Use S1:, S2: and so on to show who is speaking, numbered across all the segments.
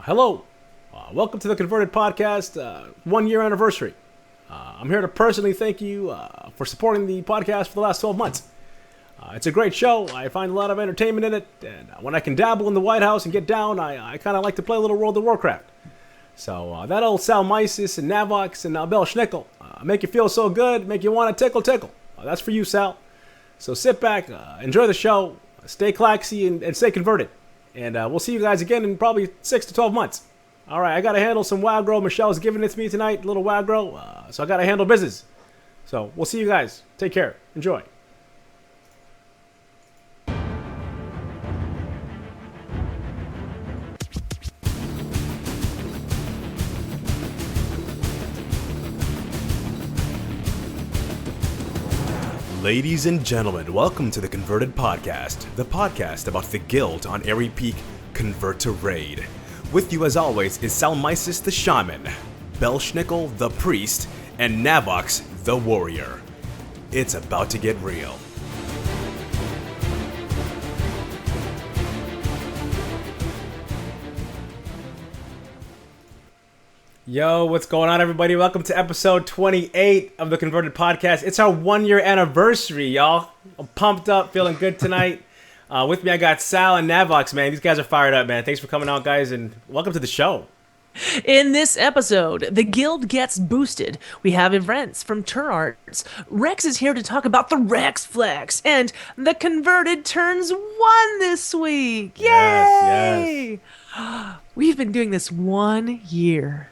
S1: Hello. Welcome to the Converted Podcast 1 year anniversary. I'm here to personally thank you for supporting the podcast for the last 12 months. It's a great show. I find a lot of entertainment in it. And when I can dabble in the White House and get down, I kind of like to play a little World of Warcraft. So that old Sal Mysis and Navox and Belshnickle make you feel so good, make you want to tickle. That's for you, Sal. So sit back, enjoy the show, stay claxy, and stay converted. And we'll see you guys again in probably 6 to 12 months. All right, I got to handle some Wagro. Michelle's giving it to me tonight, little Wagro. So I got to handle business. So we'll see you guys. Take care. Enjoy. Ladies and gentlemen, welcome to the Converted Podcast, the podcast about the guild on Airy Peak Convert to Raid. With you as always is Salmisis the Shaman, Belshnickle the Priest, and Navox the Warrior. It's about to get real. Yo, what's going on, everybody? Welcome to episode 28 of the Converted Podcast. It's our 1 year anniversary, y'all. I'm pumped up, feeling good tonight. With me, I got Sal and Navox, man. These guys are fired up, man. Thanks for coming out, guys, and welcome to the show.
S2: In this episode, the guild gets boosted. We have events from Turarts. Wrecx is here to talk about the Wrecx Flex, and the Converted turns 1 this week. Yay!
S1: Yes.
S2: We've been doing this 1 year.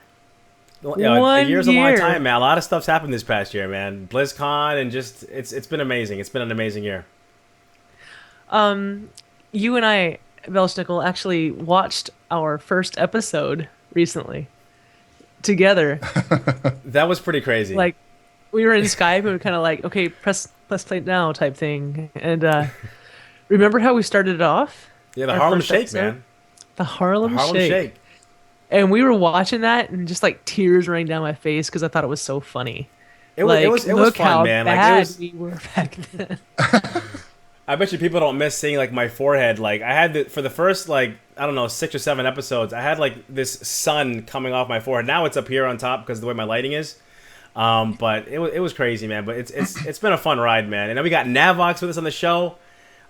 S1: A year's a long time, man. A lot of stuff's happened this past year, man. BlizzCon and just it's been amazing. It's been an amazing year.
S2: You and I, Belshnickle, actually watched our first episode recently together.
S1: That was pretty crazy.
S2: Like, we were in Skype and we were kind of like, okay, press play now type thing. And remember how we started it off?
S1: Yeah, the Harlem Shake, man.
S2: The Harlem Shake. And we were watching that, and just like tears running down my face because I thought it was so funny.
S1: It was fun, man.
S2: Bad we were back then.
S1: I bet you people don't miss seeing like my forehead. Like I had for the first 6 or 7 episodes, I had like this sun coming off my forehead. Now it's up here on top because of the way my lighting is. But it was crazy, man. But it's been a fun ride, man. And then we got Navox with us on the show.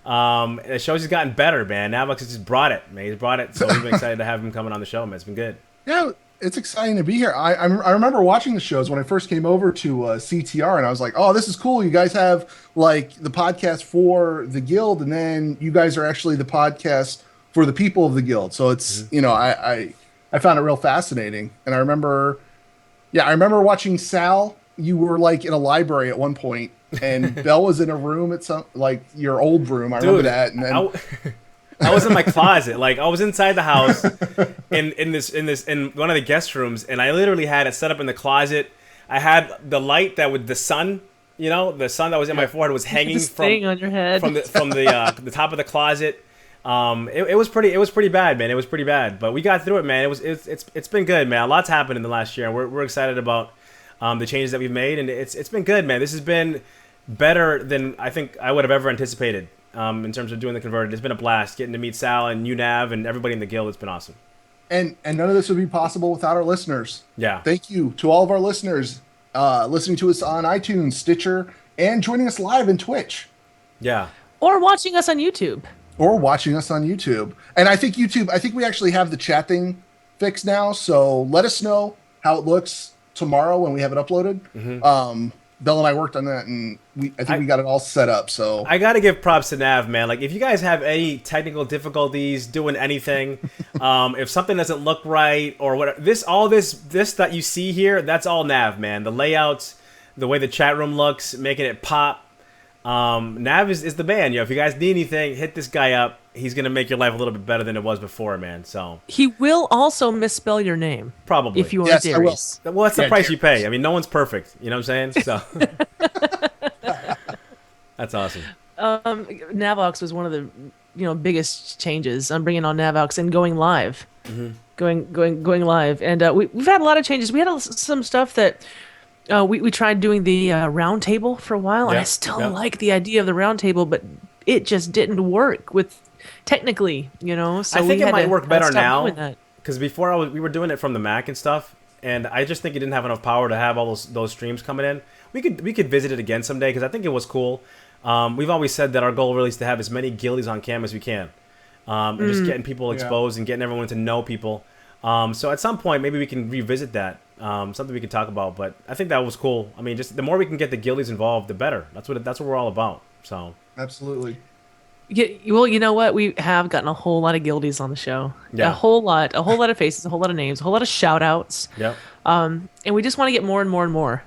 S1: The show's just gotten better, man. Navox has just brought it, man. He's brought it, so we've been excited to have him coming on the show, man. It's been good.
S3: Yeah, it's exciting to be here. I remember watching the shows when I first came over to CTR, and I was like, oh, this is cool. You guys have like the podcast for the guild, and then you guys are actually the podcast for the people of the guild. So it's, I found it real fascinating. And I remember watching Sal. You were like in a library at one point, and Belle was in a room at some like your old room. I remember that. And then
S1: I was in my closet, like I was inside the house in one of the guest rooms, and I literally had it set up in the closet. I had the light the sun, the sun that was in my forehead was hanging
S2: on your head
S1: from the top of the closet. It was pretty bad, man. It was pretty bad, but we got through it, man. It's been good, man. A lot's happened in the last year, and we're excited about the changes that we've made, and it's been good, man. This has been better than I think I would have ever anticipated in terms of doing the Converted. It's been a blast getting to meet Sal and you, Nav, and everybody in the guild. It's been awesome.
S3: And none of this would be possible without our listeners.
S1: Yeah.
S3: Thank you to all of our listeners listening to us on iTunes, Stitcher, and joining us live in Twitch.
S1: Yeah.
S2: Or watching us on YouTube.
S3: And I think we actually have the chat thing fixed now, so let us know how it looks tomorrow when we have it uploaded.
S1: Mm-hmm.
S3: Bill and I worked on that, and I think we got it all set up. So I
S1: got to give props to Nav, man. Like, if you guys have any technical difficulties doing anything, if something doesn't look right or whatever, this that you see here, that's all Nav, man. The layouts, the way the chat room looks, making it pop. Nav is the man. If you guys need anything, hit this guy up. He's gonna make your life a little bit better than it was before, man. So
S2: he will also misspell your name,
S1: probably,
S2: if you are Darius.
S1: Well, that's the price you pay. I mean, no one's perfect. You know what I'm saying? So that's awesome.
S2: Navox was one of the biggest changes. I'm bringing on Navox and going live, going live, and we've had a lot of changes. We had some stuff that. We tried doing the round table for a while, and I still like the idea of the round table, but it just didn't work with technically, So
S1: I think it might work better now because before we were doing it from the Mac and stuff, and I just think it didn't have enough power to have all those streams coming in. We could visit it again someday because I think it was cool. We've always said that our goal really is to have as many guildies on cam as we can, and just getting people exposed and getting everyone to know people. So at some point maybe we can revisit that. Something we could talk about, but I think that was cool. I mean, just the more we can get the guildies involved, the better. That's what we're all about. So
S3: Absolutely.
S2: Yeah, well, you know what? We have gotten a whole lot of guildies on the show.
S1: Yeah.
S2: A whole lot of faces, a whole lot of names, a whole lot of shout outs.
S1: Yep.
S2: And we just want to get more and more and more.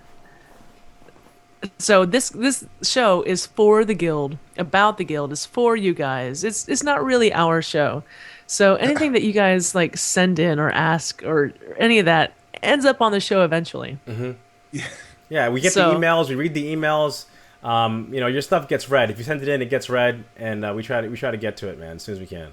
S2: So this show is for the guild, about the guild, is for you guys. It's not really our show. So anything that you guys like send in or ask or any of that ends up on the show eventually.
S1: Yeah, we get the emails, we read the emails. Your stuff gets read. If you send it in, it gets read, and we try to get to it, man, as soon as we can.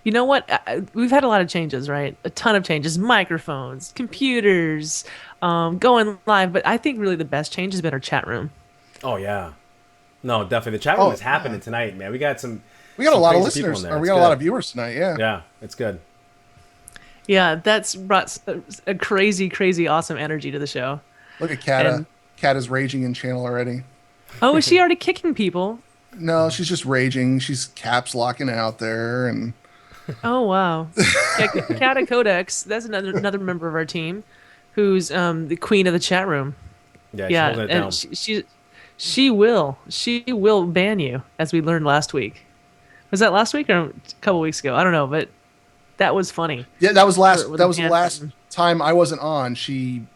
S2: You know what? We've had a lot of changes, right? A ton of changes. Microphones, computers, going live. But I think really the best change has been our chat room.
S1: Oh, yeah. No, definitely. The chat room is happening tonight, man. We got a
S3: lot of listeners. We got a lot of viewers tonight, yeah.
S1: Yeah, it's good.
S2: Yeah, that's brought a crazy, crazy, awesome energy to the show.
S3: Look at Kata. Kata's raging in channel already.
S2: Oh, is she already kicking people?
S3: No, she's just raging. She's caps locking out there, and
S2: oh wow, yeah, Kata Codex. That's another member of our team, who's the queen of the chat room.
S1: Yeah, she's
S2: and she will ban you, as we learned last week. Was that last week or a couple weeks ago? I don't know, but that was funny.
S3: Yeah, that was the last time I wasn't on. She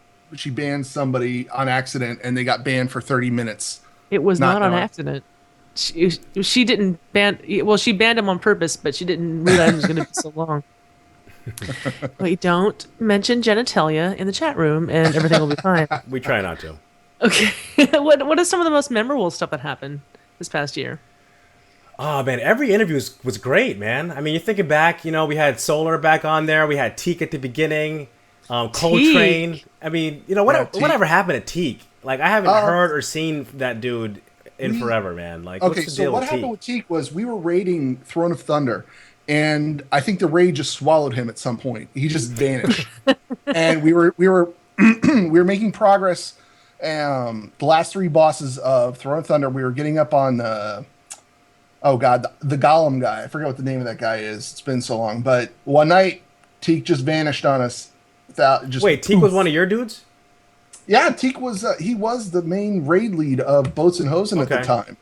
S3: banned somebody on accident, and they got banned for 30 minutes.
S2: It was not on accident. She didn't ban. Well, she banned him on purpose, but she didn't realize it was going to be so long. Wait, don't mention genitalia in the chat room, and everything will be fine.
S1: We try not to.
S2: Okay. What is some of the most memorable stuff that happened this past year?
S1: Oh, man, every interview was great, man. I mean, you're thinking back, we had Solar back on there. We had Teak at the beginning. Coltrane. I mean, whatever happened to Teak? Like, I haven't heard or seen that dude in forever, man. Like,
S3: okay,
S1: what's the deal
S3: what
S1: with
S3: happened with Teak was we were raiding Throne of Thunder, and I think the raid just swallowed him at some point. He just vanished, and we were making progress. The last three bosses of Throne of Thunder, we were getting up on the Golem guy. I forget what the name of that guy is. It's been so long. But one night, Teak just vanished on us.
S1: Wait, Teak was one of your dudes?
S3: Yeah, Teak was he was the main raid lead of Boats and Hosen at the time.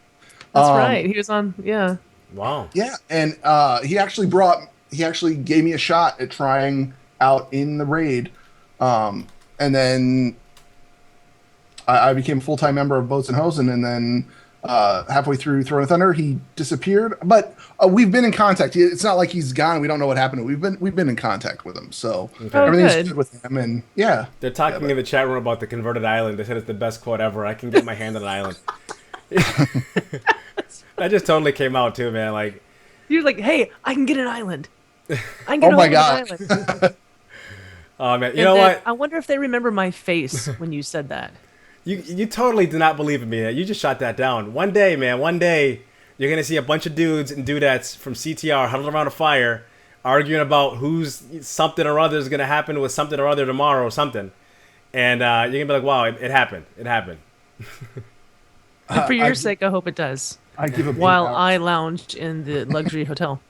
S2: That's right. He was on. Yeah.
S1: Wow.
S3: Yeah, and he actually gave me a shot at trying out in the raid, and then I became a full-time member of Boats and Hosen, and then halfway through Throne of Thunder, he disappeared. But we've been in contact. It's not like he's gone. We don't know what happened. We've been in contact with him, so everything's good with him. And yeah,
S1: they're talking in the chat room about the converted island. They said it's the best quote ever. I can get my hand on an island. That just totally came out too, man. Like
S2: you're like, hey, I can get an island. I can get
S3: oh my god.
S2: An island.
S1: Oh man, you know what?
S2: I wonder if they remember my face when you said that.
S1: You totally did not believe in me. You just shot that down. One day, man, you're going to see a bunch of dudes and dudettes from CTR huddled around a fire arguing about who's something or other is going to happen with something or other tomorrow or something. And you're going to be like, wow, it happened. It happened.
S2: And for your sake, I hope it does.
S3: I give them
S2: while I lounged in the luxury hotel.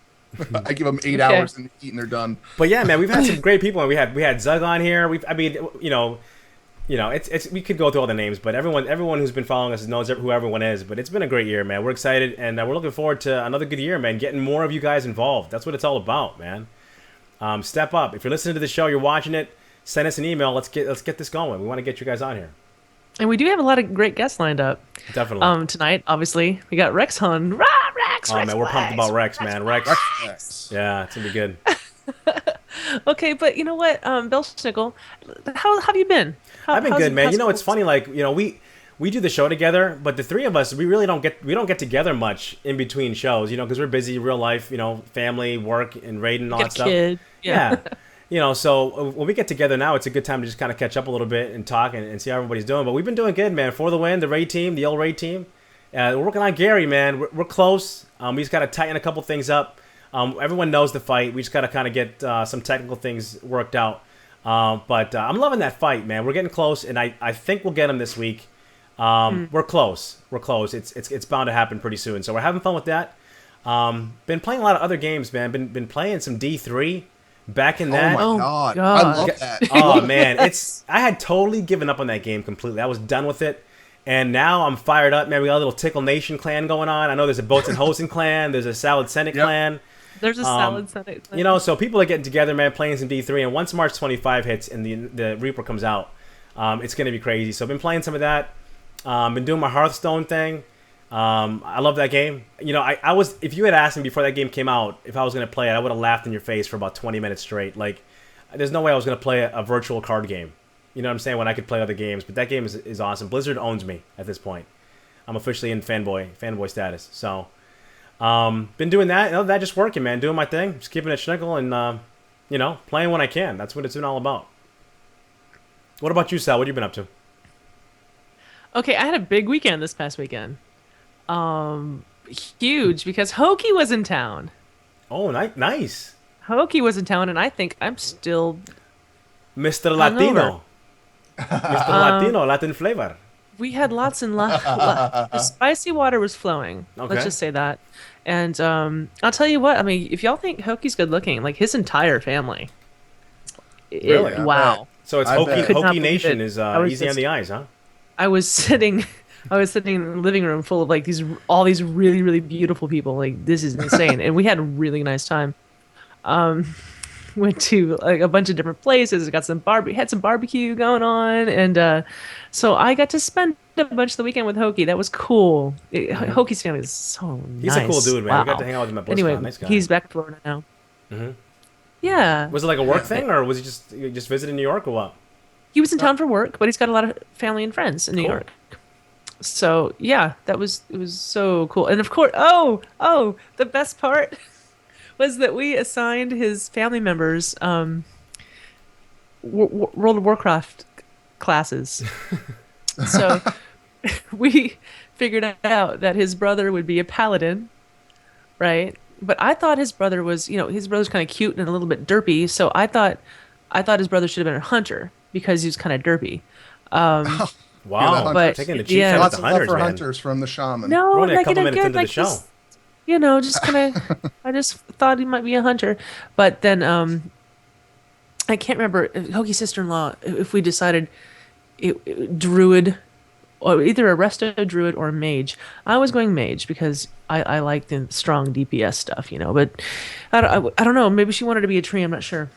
S3: I give them 8 hours and eat and they're done.
S1: But yeah, man, we've had some great people. We had Zug on here. It's we could go through all the names, but everyone who's been following us knows who everyone is. But it's been a great year, man. We're excited, and we're looking forward to another good year, man. Getting more of you guys involved. That's what it's all about, man. Step up. If you're listening to the show, you're watching it, send us an email. Let's get this going. We want to get you guys on here.
S2: And we do have a lot of great guests lined up.
S1: Definitely.
S2: Tonight, obviously, we got Wrecx on. Rah, Wrecx!
S1: Oh
S2: Wrecx
S1: man, we're pumped about Wrecx, man. Wrecx.
S3: Yes.
S1: Yeah, it's gonna be good.
S2: Okay, but you know what, Belshnickle, how have you been?
S1: I've been good, man. It's funny, we do the show together, but the three of us, we really don't get together much in between shows, because we're busy, real life, family, work, and raiding and all that stuff.
S2: Kid. Yeah.
S1: So when we get together now, it's a good time to just kind of catch up a little bit and talk and see how everybody's doing. But we've been doing good, man. For the win, the raid team, the old raid team. We're working on Gary, man. We're close. We just got to tighten a couple things up. Everyone knows the fight. We just gotta kind of get some technical things worked out. But I'm loving that fight, man. We're getting close, and I think we'll get him this week. We're close. We're close. It's bound to happen pretty soon. So we're having fun with that. Been playing a lot of other games, man. Been playing some D3. Back in that.
S3: Oh my god. I love that.
S1: Oh man, I had totally given up on that game completely. I was done with it. And now I'm fired up, man. We got a little Tickle Nation clan going on. I know there's a Boats and Hosen clan. There's a Salad Senate clan.
S2: There's a Salad Senate clan.
S1: You know, so people are getting together, man, playing some D3. And once March 25 hits and the Reaper comes out, it's going to be crazy. So I've been playing some of that. Been doing my Hearthstone thing. I love that game. You know, I was, if you had asked me before that game came out if I was going to play it, I would have laughed in your face for about 20 minutes straight. Like, there's no way I was going to play a virtual card game. You know what I'm saying? When I could play other games. But that game is awesome. Blizzard owns me at this point. I'm officially in fanboy status. So, been doing that. You know, that just working, man. Doing my thing. Just keeping it schnickle and, you know, playing when I can. That's what it's been all about. What about you, Sal? What have you been up to?
S2: Okay, I had a big weekend this past weekend. Huge, because Hokey was in town.
S1: Oh, nice.
S2: Hokey was in town, and I think I'm still
S1: Mr. Latino. Mr. Latino, Latin flavor.
S2: We had lots and lots. The spicy water was flowing.
S1: Okay.
S2: Let's just say that. And I'll tell you what. I mean, if y'all think Hokey's good looking, like his entire family.
S1: Really?
S2: Wow.
S1: So it's Hokey Nation is easy on the eyes, huh?
S2: I was sitting in the living room full of like all these really, really beautiful people. Like, this is insane. And we had a really nice time. Went to like a bunch of different places. Got had some barbecue going on, and so I got to spend a bunch of the weekend with Hokey. That was cool. Hokey's family is so nice.
S1: He's a cool dude, man.
S2: Wow.
S1: We got to hang out with him at BlizzCon.
S2: Anyway,
S1: Nice guy.
S2: he's back to Florida now.
S1: Mm-hmm.
S2: Yeah.
S1: Was it like a work thing, or was he just visiting New York, or what?
S2: He was in town for work, but he's got a lot of family and friends in New York. So yeah, it was so cool. And of course, the best part was that we assigned his family members World of Warcraft classes. So we figured out that his brother would be a paladin, right? But I thought his brother was, his brother's kind of cute and a little bit derpy. So I thought his brother should have been a hunter because he was kind of derpy.
S1: Wow,
S2: but
S1: taking the cheap
S3: lots
S1: with
S3: of
S1: the
S3: love
S1: hunters,
S3: for
S1: man.
S3: hunters from the shaman.
S2: No,
S1: We're only
S2: like
S1: a couple
S2: in a
S1: minutes
S2: good,
S1: into
S2: like
S1: the show.
S2: just kind of, I just thought he might be a hunter. But then I can't remember, Hokey's sister-in-law, if we decided druid, or either a resto druid or a mage. I was going mage because I like the strong DPS stuff, but I don't know. Maybe she wanted to be a tree. I'm not sure.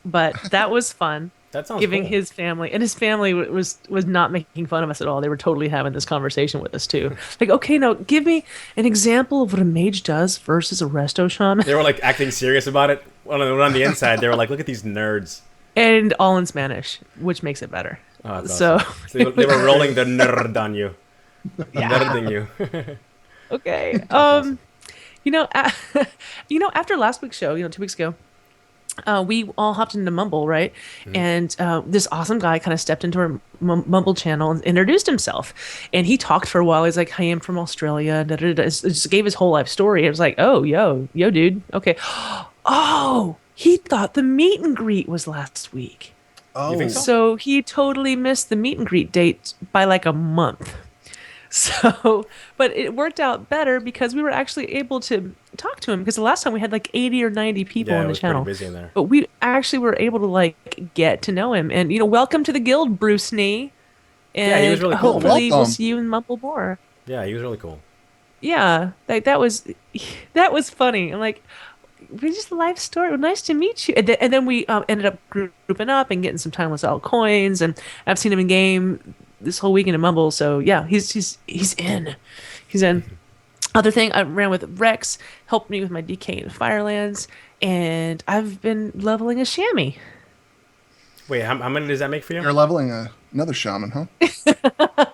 S2: But that was fun.
S1: That sounds
S2: giving
S1: cool.
S2: his family was not making fun of us at all. They were totally having this conversation with us too. Like, okay, now give me an example of what a mage does versus a resto shaman.
S1: They were like acting serious about it. On the inside, they were like, "Look at these nerds."
S2: And all in Spanish, which makes it better.
S1: Oh, that's
S2: so
S1: awesome. they were rolling the nerd on you.
S2: Yeah.
S1: Nerding you.
S2: Okay.
S1: Awesome.
S2: After last week's show, 2 weeks ago, we all hopped into Mumble, right? And this awesome guy kind of stepped into our Mumble channel and introduced himself. And he talked for a while. He's like, "Hey, I'm from Australia." Just gave his whole life story. It was like, "Oh, yo, dude. Okay." Oh, he thought the meet and greet was last week.
S3: Oh,
S1: You think so?
S2: So he totally missed the meet and greet date by like a month. So, but it worked out better because we were actually able to talk to him, because the last time we had like 80 or 90 people
S1: Yeah,
S2: on
S1: it
S2: the
S1: was
S2: channel.
S1: pretty busy in there.
S2: But we actually were able to like get to know him, and welcome to the guild, Bruce Nee. And
S1: Yeah, he was really cool, man.
S2: hopefully we'll
S3: Welcome.
S2: see you in Mumble more.
S1: Yeah, he was really cool.
S2: Yeah, that was funny. And like, we just life story. Well, nice to meet you. And then we ended up grouping up and getting some timeless alt coins. And I've seen him in game this whole weekend in Mumble. So yeah, he's in. He's in. Other thing, I ran with Wrecx, helped me with my DK in Firelands, and I've been leveling a chamois.
S1: Wait, how many does that make for you?
S3: you're leveling another shaman, huh?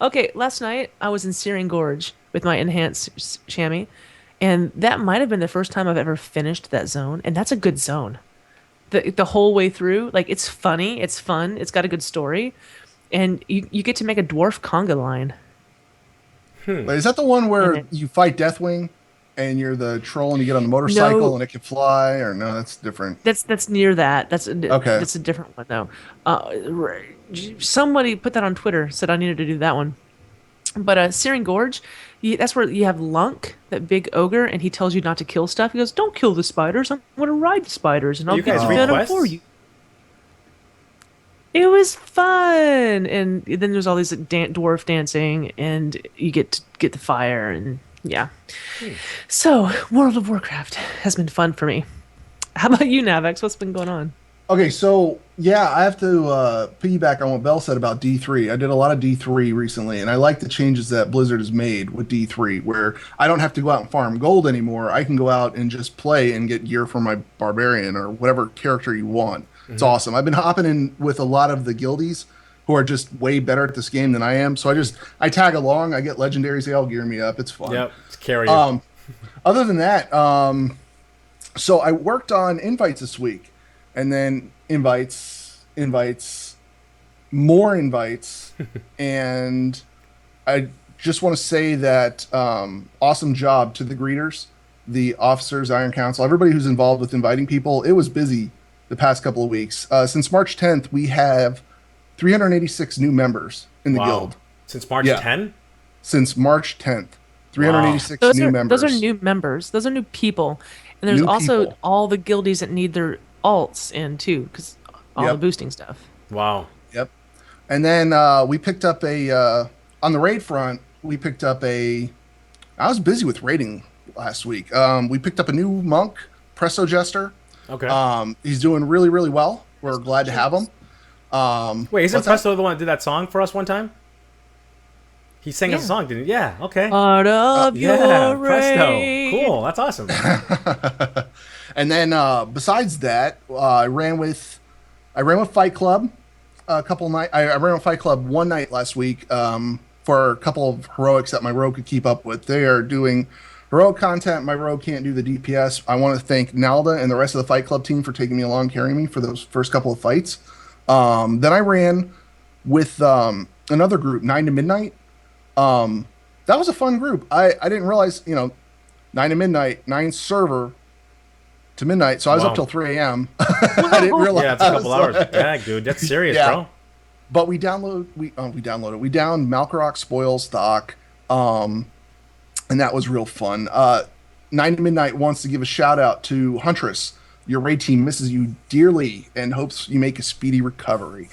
S2: Okay, last night I was in Searing Gorge with my enhanced chamois, and that might have been the first time I've ever finished that zone, and that's a good zone. The whole way through, like, it's funny, it's fun, it's got a good story, and you get to make a dwarf conga line.
S3: Wait, is that the one where
S2: Mhm.
S3: you fight Deathwing and you're the troll and you get on the motorcycle
S2: No,
S3: and it can fly, or no, that's different.
S2: that's near that.
S3: Okay.
S2: That's a different one though. Somebody put that on Twitter. Said I needed to do that one. But Searing Gorge, that's where you have Lunk, that big ogre, and he tells you not to kill stuff. He goes, "Don't kill the spiders. I'm going to ride the spiders, and I'll
S1: You
S2: get
S1: guys
S2: the venom
S1: requests?
S2: for you." It was fun, and then there's all these dwarf dancing, and you get the fire, and yeah. So World of Warcraft has been fun for me. How about you, Navox? What's been going on?
S3: Okay, so yeah, I have to piggyback on what Bell said about D3. I did a lot of D3 recently, and I like the changes that Blizzard has made with D3, where I don't have to go out and farm gold anymore. I can go out and just play and get gear for my barbarian or whatever character you want. It's awesome. I've been hopping in with a lot of the guildies who are just way better at this game than I am. So I tag along. I get legendaries. They all gear me up. It's fun.
S1: Yep, it's carry you.
S3: Other than that, so I worked on invites this week, and then invites, more invites, and I just want to say that awesome job to the greeters, the officers, Iron Council, everybody who's involved with inviting people. It was busy the past couple of weeks. Since March 10th, we have 386 new members in the guild.
S1: Since March 10?
S3: Since March 10th, 386 new members.
S2: Those are new members. Those are new people. And there's
S3: New
S2: also
S3: people.
S2: all the guildies that need their alts in too, because all the boosting stuff.
S1: Wow.
S3: Yep. And then we picked up on the raid front, I was busy with raiding last week. We picked up a new monk, Presto Jester.
S1: Okay.
S3: He's doing really, really well. We're glad to have him.
S1: Wait, isn't
S3: what's that?
S1: Presto the one that did that song for us one time? He sang us a song, didn't he? Yeah, okay.
S2: Part of your
S1: Yeah,
S2: raid.
S1: Presto. Cool, that's awesome.
S3: And then besides that, I ran with Fight Club a couple nights. I ran with Fight Club one night last week for a couple of heroics that my rogue could keep up with. They are doing heroic content. My rogue can't do the DPS. I want to thank Nalda and the rest of the Fight Club team for taking me along, carrying me for those first couple of fights. Then I ran with another group, 9 to Midnight. That was a fun group. I didn't realize, 9 to midnight, 9 server to midnight. So I was up till 3 a.m. I didn't realize.
S1: Yeah, it's a couple hours. Yeah, dude, that's serious, bro.
S3: But we downed Malkorok Spoil Stock. And that was real fun. 9 to Midnight wants to give a shout out to Huntress. Your raid team misses you dearly and hopes you make a speedy recovery.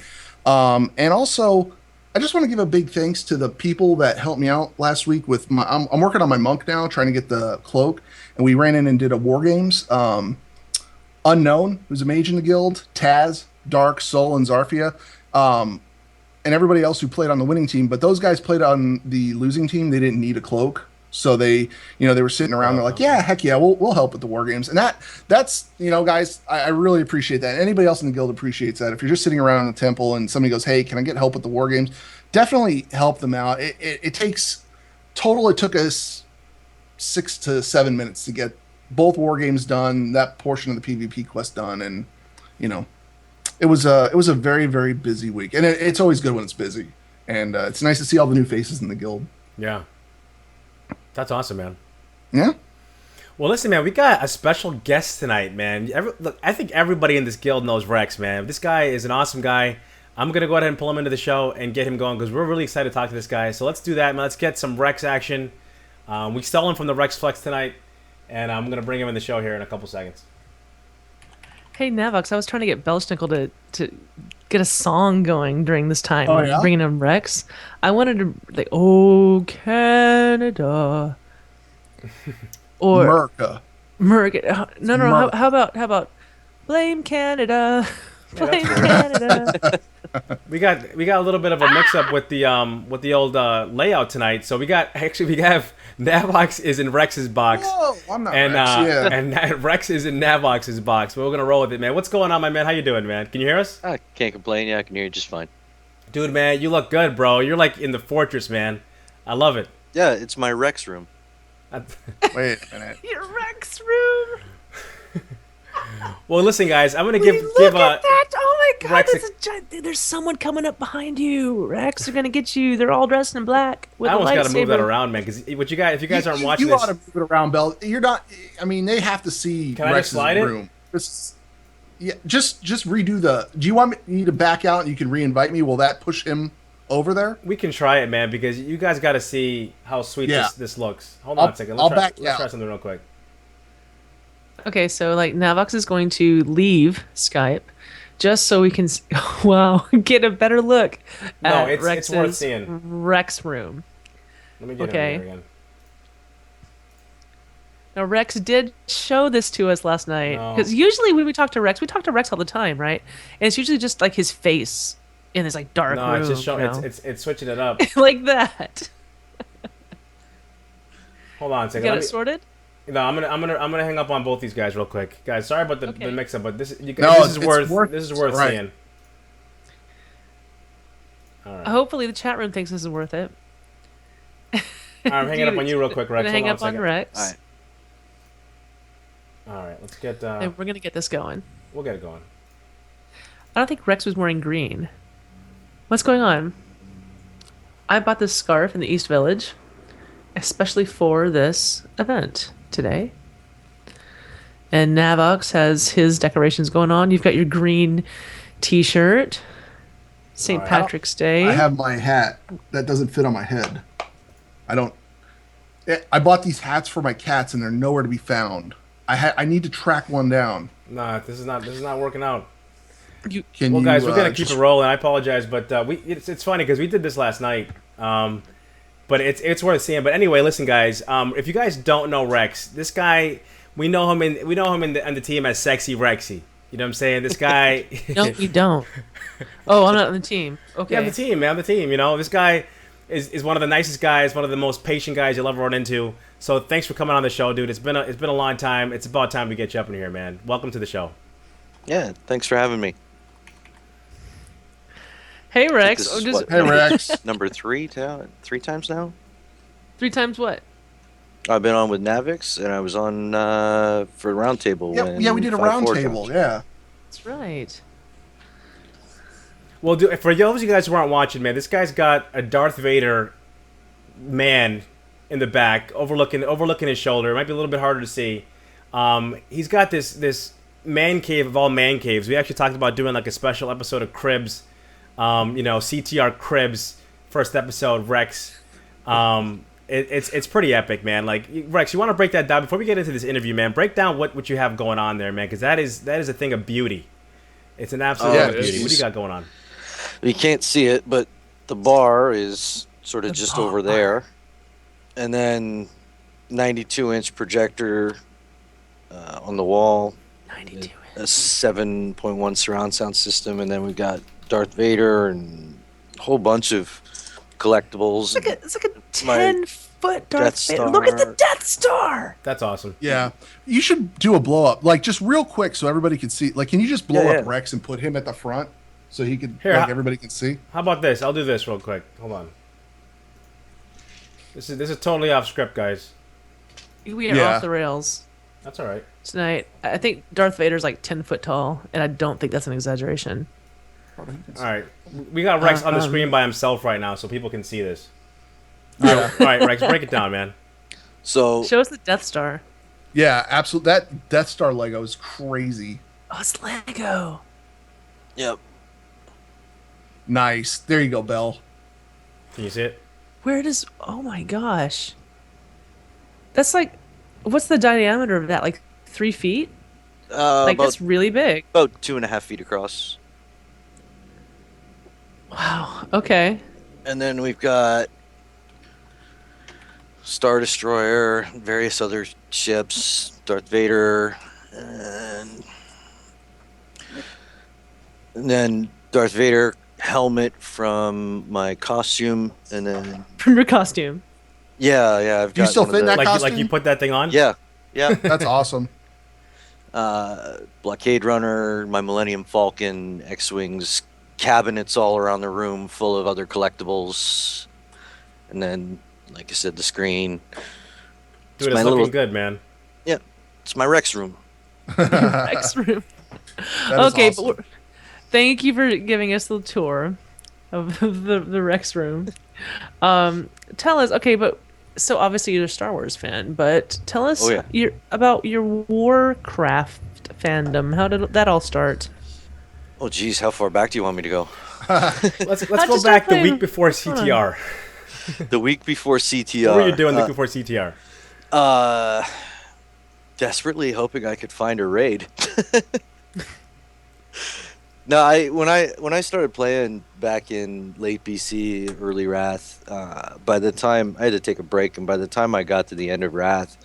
S3: And also, I just want to give a big thanks to the people that helped me out last week with I'm working on my monk now, trying to get the cloak, and we ran in and did a war games. Unknown, who's a mage in the guild, Taz, Dark, Soul, and Zarfia, and everybody else who played on the winning team. But those guys played on the losing team. They didn't need a cloak, so they were sitting around. They're like, yeah, heck yeah, we'll help with the war games. And that's guys, I really appreciate that. Anybody else in the guild appreciates that. If you're just sitting around in the temple and somebody goes, hey, can I get help with the war games? Definitely help them out. It took us 6 to 7 minutes to get both war games done, that portion of the PvP quest done, and it was a very, very busy week. And it's always good when it's busy, and it's nice to see all the new faces in the guild.
S1: Yeah. That's awesome, man.
S3: Yeah.
S1: Well, listen, man, we got a special guest tonight, man. Look, I think everybody in this guild knows Wrecx, man. This guy is an awesome guy. I'm going to go ahead and pull him into the show and get him going because we're really excited to talk to this guy. So let's do that, man. Let's get some Wrecx action. We stole him from the Wrecx Flex tonight, and I'm going to bring him in the show here in a couple seconds.
S2: Hey, Navox, I was trying to get Belshnickle to get a song going during this time.
S3: Oh, yeah?
S2: Bringing in Wrecx. I wanted to, like, oh, Canada. Or
S3: America.
S2: No. How about blame Canada? Blame Canada.
S1: We got a little bit of a mix-up with the old layout tonight. So we have Navox is in Wrex's box.
S3: Whoa, I'm not
S1: and
S3: Wrecx, yeah.
S1: and Wrecx is in Navox's box. But we're gonna roll with it, man. What's going on, my man? How you doing, man? Can you hear us?
S4: I can't complain. Yeah, I can hear you just fine.
S1: Dude, man, you look good, bro. You're like in the fortress, man. I love it.
S4: Yeah, it's my Wrecx room.
S3: Wait a minute.
S2: Your Wrecx room.
S1: Well, listen, guys, I'm gonna
S2: Look
S1: give
S2: at that! Oh God,
S1: Wrecx,
S2: there's someone coming up behind you. Rex, they're gonna get you. They're all dressed in black with
S1: I
S2: a
S1: almost got to move that
S2: lightsaber.
S1: around, man. Because what you guys, if you guys aren't watching
S3: you
S1: this,
S3: ought to move it around, Bell. You're not. I mean, they have to see
S1: Can I just
S3: Rex's
S1: slide it?
S3: room. Yeah, just redo the. Do you want me to back out and you can re-invite me? Will that push him over there?
S1: we can try it, man. Because you guys got to see how sweet
S3: Yeah.
S1: this looks. Hold on a second.
S3: I'll
S1: Let's
S3: back
S1: try
S3: out.
S1: something real quick.
S2: Okay, so like Navox is going to leave Skype just so we can wow, get a better look
S1: No,
S2: at
S1: it's
S2: Rex's
S1: worth seeing.
S2: Rex room.
S1: Let me get
S2: Okay.
S1: him here again.
S2: Now Rex did show this to us last night
S1: No.
S2: because usually when we talk to Rex all the time, right? And it's usually just like his face in this like dark
S1: No,
S2: room,
S1: it's just showing.
S2: you know?
S1: It's switching it up.
S2: like that.
S1: Hold on a
S2: You
S1: second.
S2: got
S1: Let
S2: it
S1: me-
S2: sorted?
S1: No, I'm gonna hang up on both these guys real quick, guys. Sorry about the
S2: Okay.
S1: mix-up, but this
S3: No,
S1: this is
S3: it's
S1: worth
S3: worth-
S1: this is worth
S3: right.
S1: seeing. All right.
S2: Hopefully the chat room thinks this is worth it.
S1: All right, I'm hanging up on you real quick, Rex.
S2: Gonna
S1: Hold
S2: hang
S1: on a
S2: up on
S1: second.
S2: Rex.
S4: All right.
S1: All right, let's get.
S2: And we're gonna get this going.
S1: We'll get it going.
S2: I don't think Rex was wearing green. What's going on? I bought this scarf in the East Village, especially for this event today. And Navox has his decorations going on. You've got your green T-shirt, St.
S1: Alright.
S2: Patrick's Day.
S3: I have my hat that doesn't fit on my head. I don't. I bought these hats for my cats and they're nowhere to be found. I need to track one down.
S1: Nah, this is not working out.
S3: Can
S1: Well,
S3: you,
S1: guys, we're gonna keep
S3: just-
S1: it rolling. I apologize, but it's funny because we did this last night. But it's worth seeing. But anyway, listen, guys. If you guys don't know Rex, this guy, we know him on the team as Sexy Rexy. You know what I'm saying? This guy.
S2: No, you don't. Oh, I'm not on the team. Okay.
S1: Yeah, I'm the team, man. I'm the team. You know, this guy is one of the nicest guys, one of the most patient guys you'll ever run into. So thanks for coming on the show, dude. It's been a long time. It's about time we get you up in here, man. Welcome to the show.
S4: Yeah, thanks for having me.
S2: Hey, Rex.
S4: This is
S2: just
S4: what,
S3: Hey, Rex.
S4: number three times now?
S2: 3 times what?
S4: I've been on with Navox, and I was on for Roundtable.
S3: Yeah, we did a round table. Yeah.
S2: That's right.
S1: Well, for those of you guys who aren't watching, man, this guy's got a Darth Vader man in the back, overlooking his shoulder. It might be a little bit harder to see. He's got this man cave of all man caves. We actually talked about doing like a special episode of Cribs, CTR Cribs, first episode, Rex. It's pretty epic, man. Like, Rex, you want to break that down before we get into this interview, man? Break down what you have going on there, man, because that is a thing of beauty. It's an absolute
S3: Yeah,
S1: thing of beauty. What do you got going on?
S4: You can't see it, but the bar is sort of
S2: The
S4: just
S2: bar.
S4: over there. And then 92-inch projector on the wall.
S2: 92.
S4: A 7.1 surround sound system. And then we've got Darth Vader and a whole bunch of collectibles.
S2: It's like a
S4: My
S2: 10-foot Darth
S4: Death
S2: Vader. Look at the
S4: Star.
S2: Death Star.
S1: That's awesome.
S3: Yeah. You should do a blow up, like just real quick so everybody can see. Like, can you just blow
S4: Yeah,
S3: up
S4: yeah.
S3: Rex and put him at the front so he could,
S1: Here,
S3: everybody can see?
S1: How about this? I'll do this real quick. Hold on. This is totally off script, guys.
S2: We are
S3: Yeah.
S2: off the rails
S1: That's all right.
S2: tonight. I think Darth Vader's like 10 foot tall, and I don't think that's an exaggeration.
S1: All right. We got Rex on the screen by himself right now, so people can see this. All right, Rex, break it down, man.
S4: So
S2: Show us the Death Star.
S3: Yeah, absolutely. That Death Star Lego is crazy.
S2: Oh, it's Lego.
S4: yep.
S3: Nice. There you go, Bell.
S1: Can you see it?
S2: Where does? Oh my gosh. That's like, what's the diameter of that? Like 3 feet? Like
S4: About,
S2: that's really big.
S4: about 2.5 feet across.
S2: Wow. Okay.
S4: And then we've got Star Destroyer, various other ships, Darth Vader, and then Darth Vader helmet from my costume, and then
S2: From your costume.
S4: yeah, I've
S3: Do you
S4: got
S3: still
S4: one of
S3: fit in
S4: the-
S3: that
S1: Like
S3: costume?
S1: you put that thing on?
S4: Yeah,
S3: That's awesome.
S4: Blockade Runner, my Millennium Falcon, X-wings, cabinets all around the room full of other collectibles, and then, like I said, the screen.
S1: Dude,
S4: It's my
S1: it's looking
S4: little-
S1: good, man.
S4: It's my Rex room.
S2: Rex room.
S3: That is
S2: Okay,
S3: awesome.
S2: but thank you for giving us the tour of the Rex room. Tell us, okay, but so obviously you're a Star Wars fan, but tell
S4: Oh
S2: us
S4: yeah.
S2: about your Warcraft fandom. How did that all start?
S4: Oh geez, how far back do you want me to go?
S1: Let's
S2: How'd you
S1: go
S2: start
S1: back the
S2: playing?
S1: week before
S2: What's going on?
S1: CTR.
S4: The week before CTR.
S1: What were you doing the week before CTR?
S4: Uh, desperately hoping I could find a raid. No, when I started playing back in late BC, early Wrath, by the time I had to take a break, and by the time I got to the end of Wrath,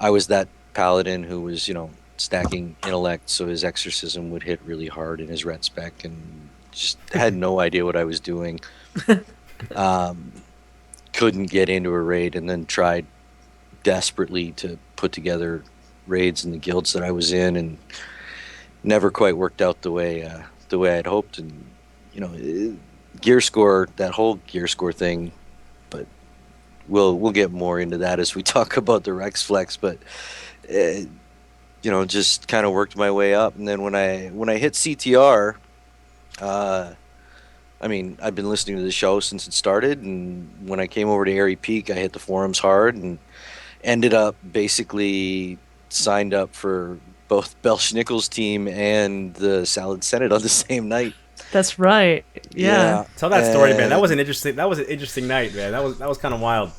S4: I was that paladin who was, stacking intellect, so his exorcism would hit really hard in his ret spec, and just had no idea what I was doing. Um, couldn't get into a raid, and then tried desperately to put together raids in the guilds that I was in, and never quite worked out the way I'd hoped. And gear score, that whole gear score thing, but we'll get more into that as we talk about the Wrecx Flex. But just kind of worked my way up, and then when I hit CTR, I've been listening to the show since it started, and when I came over to Airy Peak, I hit the forums hard and ended up basically signed up for both Belshnickle's team and the Salad Senate on the same night.
S2: That's right. Yeah.
S1: Tell that story, man. That
S4: And,
S1: was an interesting night, man. That was kind of wild.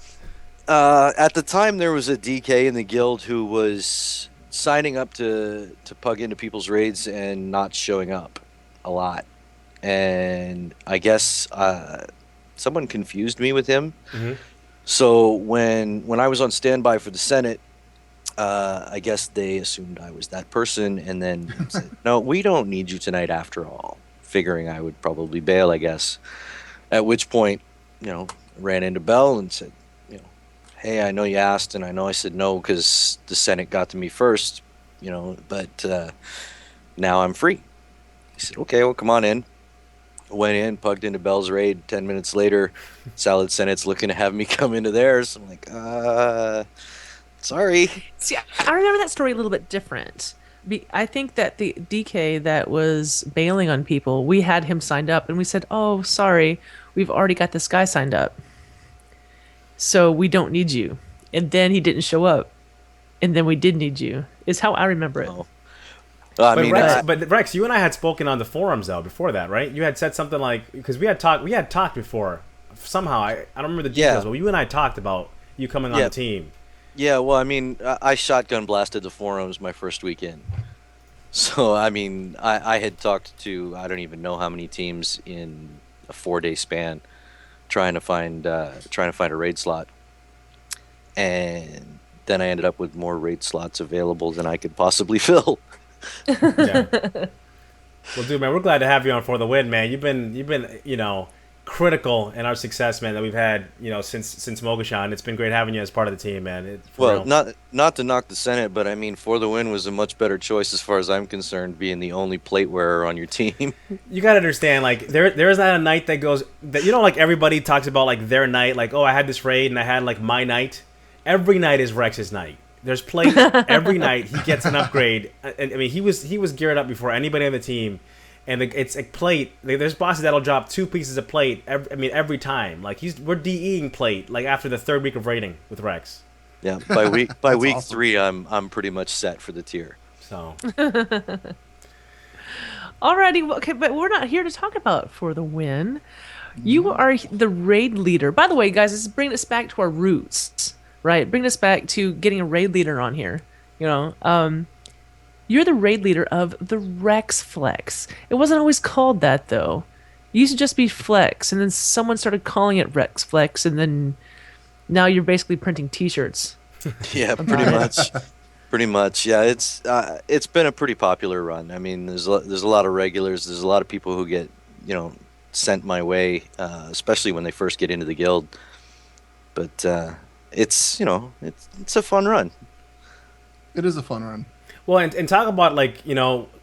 S4: at the time, there was a DK in the guild who was signing up to pug into people's raids and not showing up a lot. And I guess someone confused me with him.
S1: Mm-hmm.
S4: So when I was on standby for the Senate, I guess they assumed I was that person, and then said, "No, we don't need you tonight after all." Figuring I would probably bail, I guess. At which point, ran into Bell and said, "Hey, I know you asked, and I know I said no because the Senate got to me first, but now I'm free." He said, "Okay, well, come on in." Went in, plugged into Bell's raid. 10 minutes later, Salad Senate's looking to have me come into theirs. I'm like, sorry.
S2: See, I remember that story a little bit different. I think that the DK that was bailing on people, we had him signed up, and we said, "Oh, sorry, we've already got this guy signed up, so we don't need you." And then he didn't show up, and then we did need you. Is how I remember it.
S4: Oh. I
S1: But
S4: mean,
S1: Rex, you and I had spoken on the forums though before that, right? You had said something like, because we had talked before. Somehow I don't remember the details, but you and I talked about you coming on the team.
S4: yeah, well, I shotgun blasted the forums my first weekend. So, I had talked to, I don't even know how many teams in a 4-day span trying to find a raid slot. And then I ended up with more raid slots available than I could possibly fill.
S1: Yeah. Well, dude, man, we're glad to have you on For the Win, man. You've been critical in our success, man, that we've had, since Mogashan. It's been great having you as part of the team, man.
S4: Well, not to knock the Senate, but For the Win was a much better choice as far as I'm concerned, being the only plate wearer on your team.
S1: You gotta understand, like there is not a night that goes that like everybody talks about like their night, like, oh, I had this raid and I had like my night. Every night is Rex's night. There's plate every night. He gets an upgrade. And he was geared up before anybody on the team, and it's a plate. There's bosses that'll drop 2 pieces of plate. Every time. Like we're DEing plate like after the 3rd week of raiding with Rex.
S4: Yeah, by week
S3: awesome.
S4: 3, I'm pretty much set for the tier.
S1: So
S2: Alrighty, okay, but we're not here to talk about For the Win. You are the raid leader. By the way, guys, this is bringing us back to our roots, right? Bringing us back to getting a raid leader on here. You're the raid leader of the Wrecx Flex. It wasn't always called that, though. It used to just be Flex, and then someone started calling it Wrecx Flex, and then now you're basically printing T-shirts.
S4: Yeah, pretty much. Pretty much. Yeah, it's been a pretty popular run. There's a lot of regulars. There's a lot of people who get sent my way, especially when they first get into the guild. But it's a fun run.
S3: It is a fun run.
S1: well, and talk about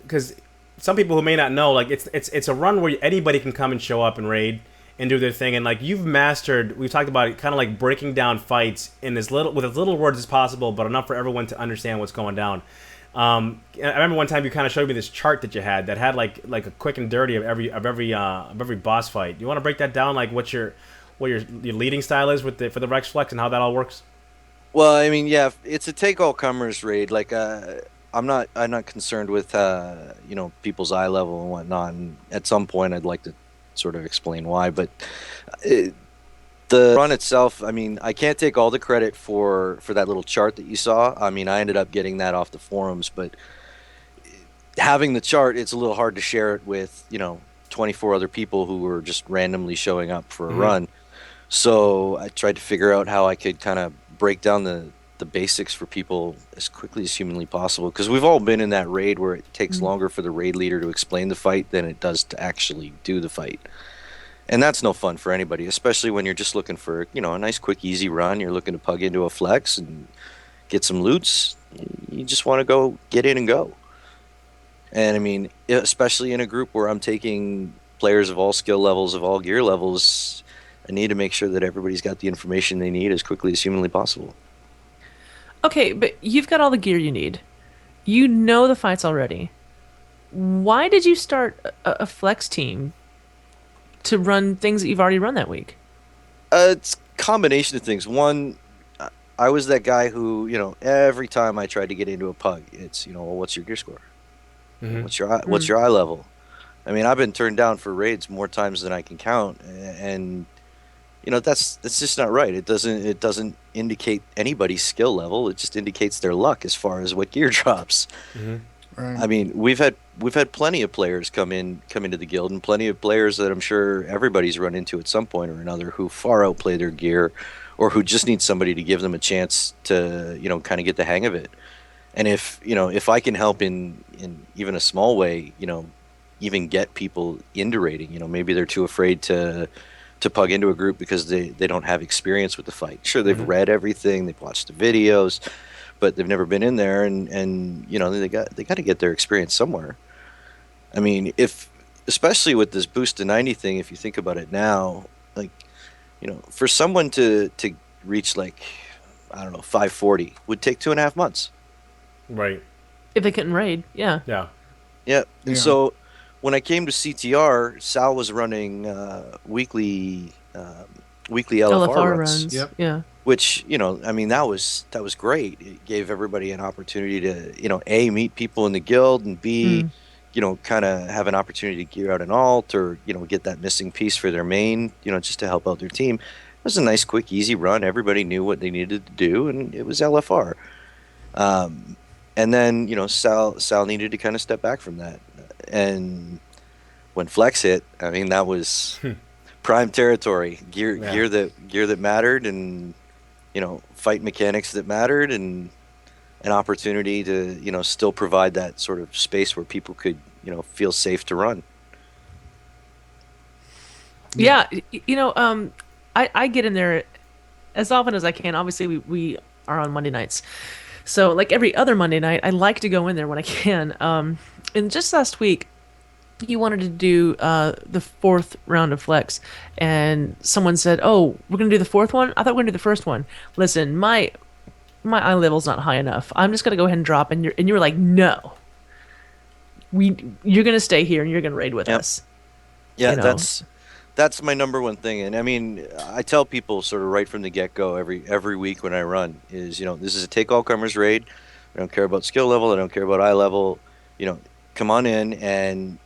S1: because some people who may not know, like it's a run where anybody can come and show up and raid and do their thing, and like you've mastered. We've talked about it, kind of like breaking down fights with as little words as possible, but enough for everyone to understand what's going down. I remember one time you kind of showed me this chart that you had that had like a quick and dirty of every boss fight. You want to break that down, like what your leading style is with for the Wrecx Flex and how that all works?
S4: Well, I mean, yeah, it's a take all comers raid. Like, I'm not concerned with people's eye level and whatnot. And at some point, I'd like to sort of explain why. But the run itself, I mean, I can't take all the credit for that little chart that you saw. I mean, I ended up getting that off the forums, but having the chart, it's a little hard to share it with 24 other people who were just randomly showing up for a run. So I tried to figure out how I could kind of break down the basics for people as quickly as humanly possible, because we've all been in that raid where it takes longer for the raid leader to explain the fight than it does to actually do the fight. And that's no fun for anybody, especially when you're just looking for a nice quick easy run. You're looking to pug into a flex and get some loots. You just want to go get in and go. And I mean, especially in a group where I'm taking players of all skill levels, of all gear levels, I need to make sure that everybody's got the information they need as quickly as humanly possible.
S2: Okay, but you've got all the gear you need. You know the fights already. Why did you start a flex team to run things that you've already run that week?
S4: It's a combination of things. One, I was that guy who, every time I tried to get into a pug, it's, well, what's your gear score? What's your eye level? I mean, I've been turned down for raids more times than I can count, and that's just not right. It doesn't indicate anybody's skill level. It just indicates their luck as far as what gear drops.
S3: Right.
S4: I mean, we've had plenty of players come into the guild, and plenty of players that I'm sure everybody's run into at some point or another who far outplay their gear, or who just need somebody to give them a chance to kind of get the hang of it. And if I can help in even a small way, even get people into raiding, maybe they're too afraid to pug into a group because they don't have experience with the fight. Sure, they've read everything, they've watched the videos, but they've never been in there, and they got to get their experience somewhere. I mean, especially with this boost to 90 thing, if you think about it now, like, for someone to reach, like, I don't know, 540 would take 2.5 months.
S1: Right.
S2: If they couldn't raid, yeah.
S1: Yeah.
S4: Yeah. And so when I came to CTR, Sal was running weekly LFR runs.
S3: Yep.
S2: Yeah.
S4: Which, I mean, that was great. It gave everybody an opportunity to, A, meet people in the guild, and B, kind of have an opportunity to gear out an alt, or, get that missing piece for their main, just to help out their team. It was a nice, quick, easy run. Everybody knew what they needed to do, and it was LFR. And then, Sal needed to kind of step back from that. And when Flex hit, I mean, that was prime territory. Gear that mattered, and fight mechanics that mattered, and an opportunity to still provide that sort of space where people could feel safe to run.
S2: Yeah, I get in there as often as I can. Obviously, we are on Monday nights. So, like every other Monday night, I like to go in there when I can. And just last week, you wanted to do the fourth round of Flex, and someone said, "Oh, we're gonna do the fourth one. I thought we were gonna do the first one." Listen, my eye level's not high enough. I'm just gonna go ahead and drop. And you were like, "No, you're gonna stay here and you're gonna raid with us."
S4: Yeah, that's my number one thing. And I mean, I tell people sort of right from the get-go every week when I run is, this is a take-all-comers raid. I don't care about skill level. I don't care about eye level. Come on in, and,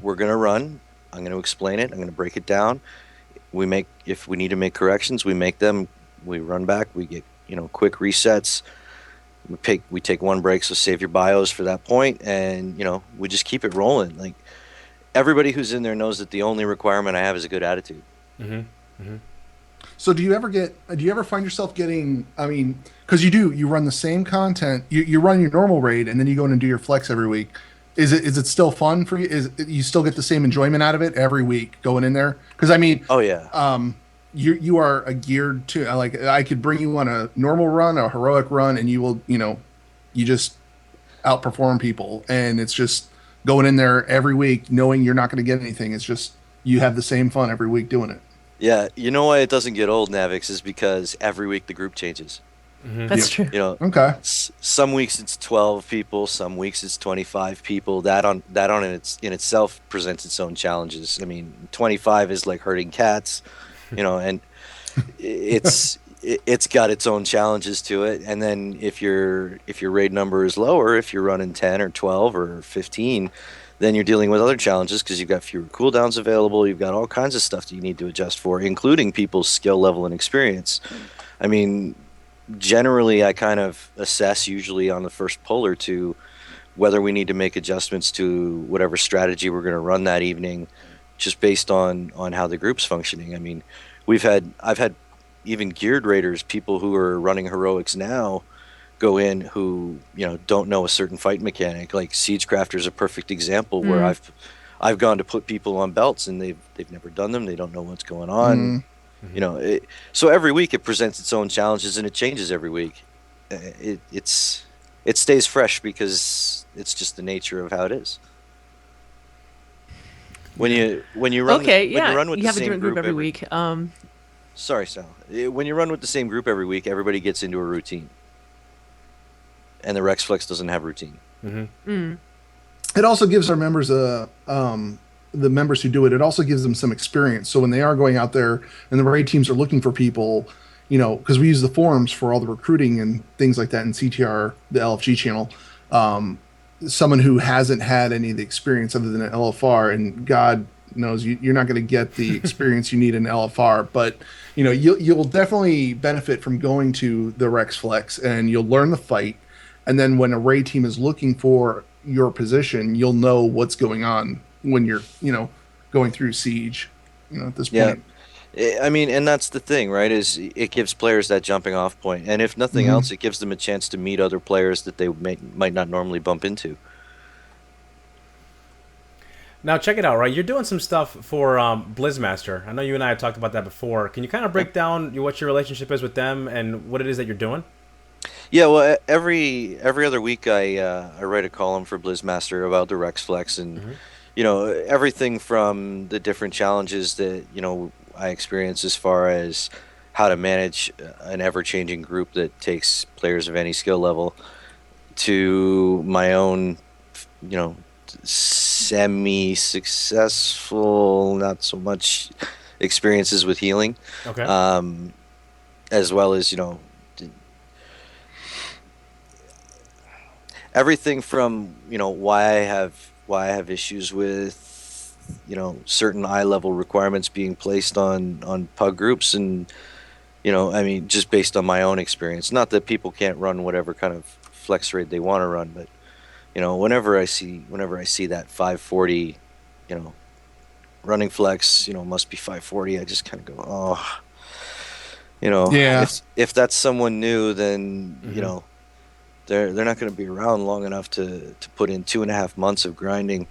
S4: we're going to run. I'm going to explain it. I'm going to break it down. If we need to make corrections, we make them. We run back. We get, quick resets. We take one break, so save your bios for that point, and, we just keep it rolling. Like, everybody who's in there knows that the only requirement I have is a good attitude.
S3: So do you ever find yourself getting, I mean, because you run the same content, you run your normal raid, and then you go in and do your flex every week. Is it still fun for you? You still get the same enjoyment out of it every week going in there? Because I mean,
S4: oh yeah,
S3: you are a geared to, like, I could bring you on a normal run, a heroic run, and you will, you just outperform people, and it's just going in there every week knowing you're not going to get anything. It's just you have the same fun every week doing it.
S4: Yeah, you know why it doesn't get old, Navox, is because every week the group changes.
S2: That's true.
S4: You know,
S3: Okay.
S4: some weeks it's 12 people, some weeks it's 25 people. That on in itself presents its own challenges. I mean, 25 is like herding cats, and it's got its own challenges to it. And then if your raid number is lower, if you're running 10 or 12 or 15, then you're dealing with other challenges because you've got fewer cooldowns available. You've got all kinds of stuff that you need to adjust for, including people's skill level and experience. I mean, generally, I kind of assess usually on the first pull or two whether we need to make adjustments to whatever strategy we're going to run that evening, just based on how the group's functioning. I mean, I've had even geared raiders, people who are running heroics now, go in who don't know a certain fight mechanic. Like Siegecrafter is a perfect example where
S2: Mm.
S4: I've gone to put people on belts and they've never done them. They don't know what's going on.
S3: Mm.
S4: So every week it presents its own challenges and it changes every week. It stays fresh because it's just the nature of how it is. When you run
S2: Okay,
S4: when you
S2: yeah,
S4: run with
S2: you
S4: the
S2: have a
S4: same
S2: different group
S4: group
S2: every week.
S4: sorry, Sal. When you run with the same group every week, everybody gets into a routine, and the Wrecx Flex doesn't have routine.
S2: Mm.
S3: It also gives our members the members who do it. It also gives them some experience. So when they are going out there and the raid teams are looking for people, because we use the forums for all the recruiting and things like that in CTR, the LFG channel. Someone who hasn't had any of the experience other than an LFR, and God knows you're not going to get the experience you need in LFR, but you'll definitely benefit from going to the Wrecx Flex, and you'll learn the fight. And then when a raid team is looking for your position, you'll know what's going on when you're going through siege. At this
S4: Yeah,
S3: point.
S4: I mean, and that's the thing, right? Is it gives players that jumping off point, and if nothing
S3: Hmm.
S4: else, it gives them a chance to meet other players that they might not normally bump into.
S1: Now check it out, right? You're doing some stuff for Blizzmaster. I know you and I have talked about that before. Can you kind of break down what your relationship is with them and what it is that you're doing?
S4: Yeah, well, every other week I write a column for Blizzmaster about the Wrecx Flex, and everything from the different challenges that I experience as far as how to manage an ever-changing group that takes players of any skill level, to my own you know semi-successful, not so much, experiences with healing,
S1: Okay.
S4: um, as well as everything from why I have issues with certain eye level requirements being placed on pug groups, and I mean, just based on my own experience. Not that people can't run whatever kind of flex rate they want to run, but whenever I see that 540, running flex, must be 540, I just kind of go, oh,
S3: Yeah.
S4: if that's someone new, then
S1: Mm-hmm.
S4: they're not going to be around long enough to put in 2.5 months of grinding,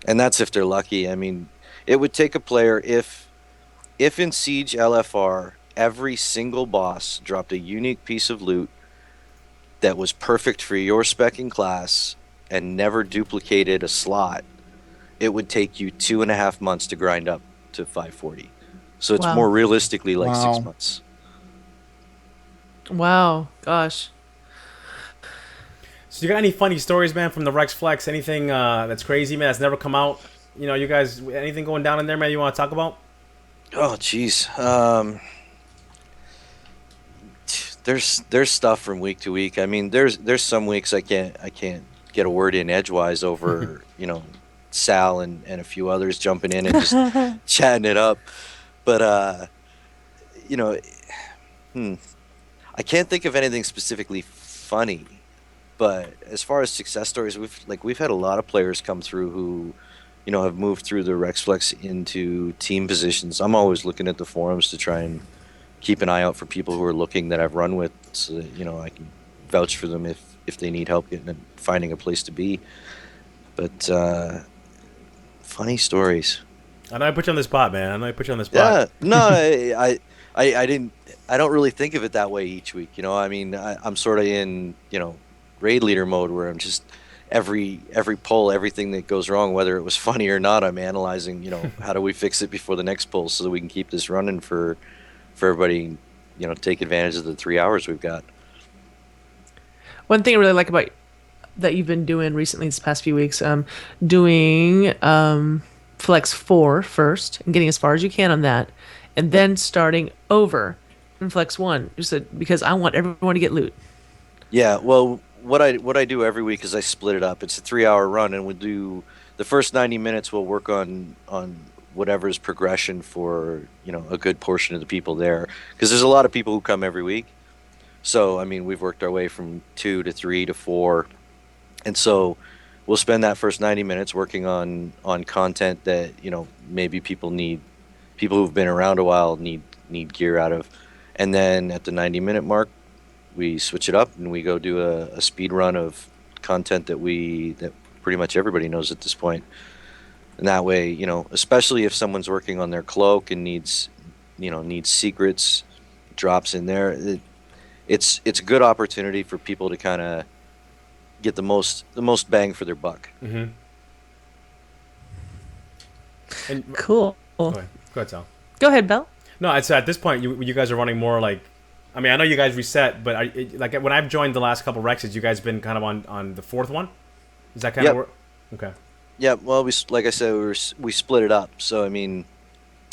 S4: and that's if they're lucky. I mean, it would take a player, if in Siege LFR every single boss dropped a unique piece of loot that was perfect for your spec and class and never duplicated a slot, it would take you 2.5 months to grind up to 540. So it's
S2: Wow.
S4: more realistically like six
S3: Wow.
S4: months.
S2: Wow. Gosh.
S1: So you got any funny stories, man, from the Wrecx Flex? Anything that's crazy, man, that's never come out? You guys, anything going down in there, man, you want to talk about?
S4: Oh, jeez. There's stuff from week to week. I mean, there's some weeks I can't get a word in edgewise over Sal and a few others jumping in and just chatting it up. But you know, hmm, I can't think of anything specifically funny. But as far as success stories, we've had a lot of players come through who have moved through the Wrecx Flex into team positions. I'm always looking at the forums to try and keep an eye out for people who are looking that I've run with, so that I can vouch for them if they need help getting and finding a place to be. But funny stories.
S1: I know I put you on the spot, man. I know I put you on the spot.
S4: Yeah, no, I didn't. I don't really think of it that way each week. I mean, I'm sort of in raid leader mode where I'm just every pull, everything that goes wrong, whether it was funny or not, I'm analyzing. How do we fix it before the next pull so that we can keep this running for everybody, take advantage of the 3 hours we've got.
S2: One thing I really like about that you've been doing recently these past few weeks, doing Flex 4 first and getting as far as you can on that, and then starting over in Flex 1, because I want everyone to get loot.
S4: Yeah, well, what I do every week is I split it up. It's a 3 hour run, and we'll do the first 90 minutes. We'll work on whatever's progression for a good portion of the people there, because there's a lot of people who come every week. So I mean, we've worked our way from 2 to 3 to 4, and so we'll spend that first 90 minutes working on content that maybe people who've been around a while need gear out of, and then at the 90-minute mark, we switch it up and we go do a speed run of content that pretty much everybody knows at this point. And that way, especially if someone's working on their cloak and needs secrets, drops in there. It's a good opportunity for people to kind of get the most bang for their buck.
S1: Mm-hmm. And
S2: Cool.
S1: go ahead, Sal.
S2: Go ahead, Belle.
S1: No, it's at this point you guys are running more like. I mean, I know you guys reset, but like when I've joined the last couple Rexes, you guys been kind of on the fourth one. Is that kind of
S4: Yep.
S1: Okay?
S4: Yeah, well, like I said, we split it up. So I mean,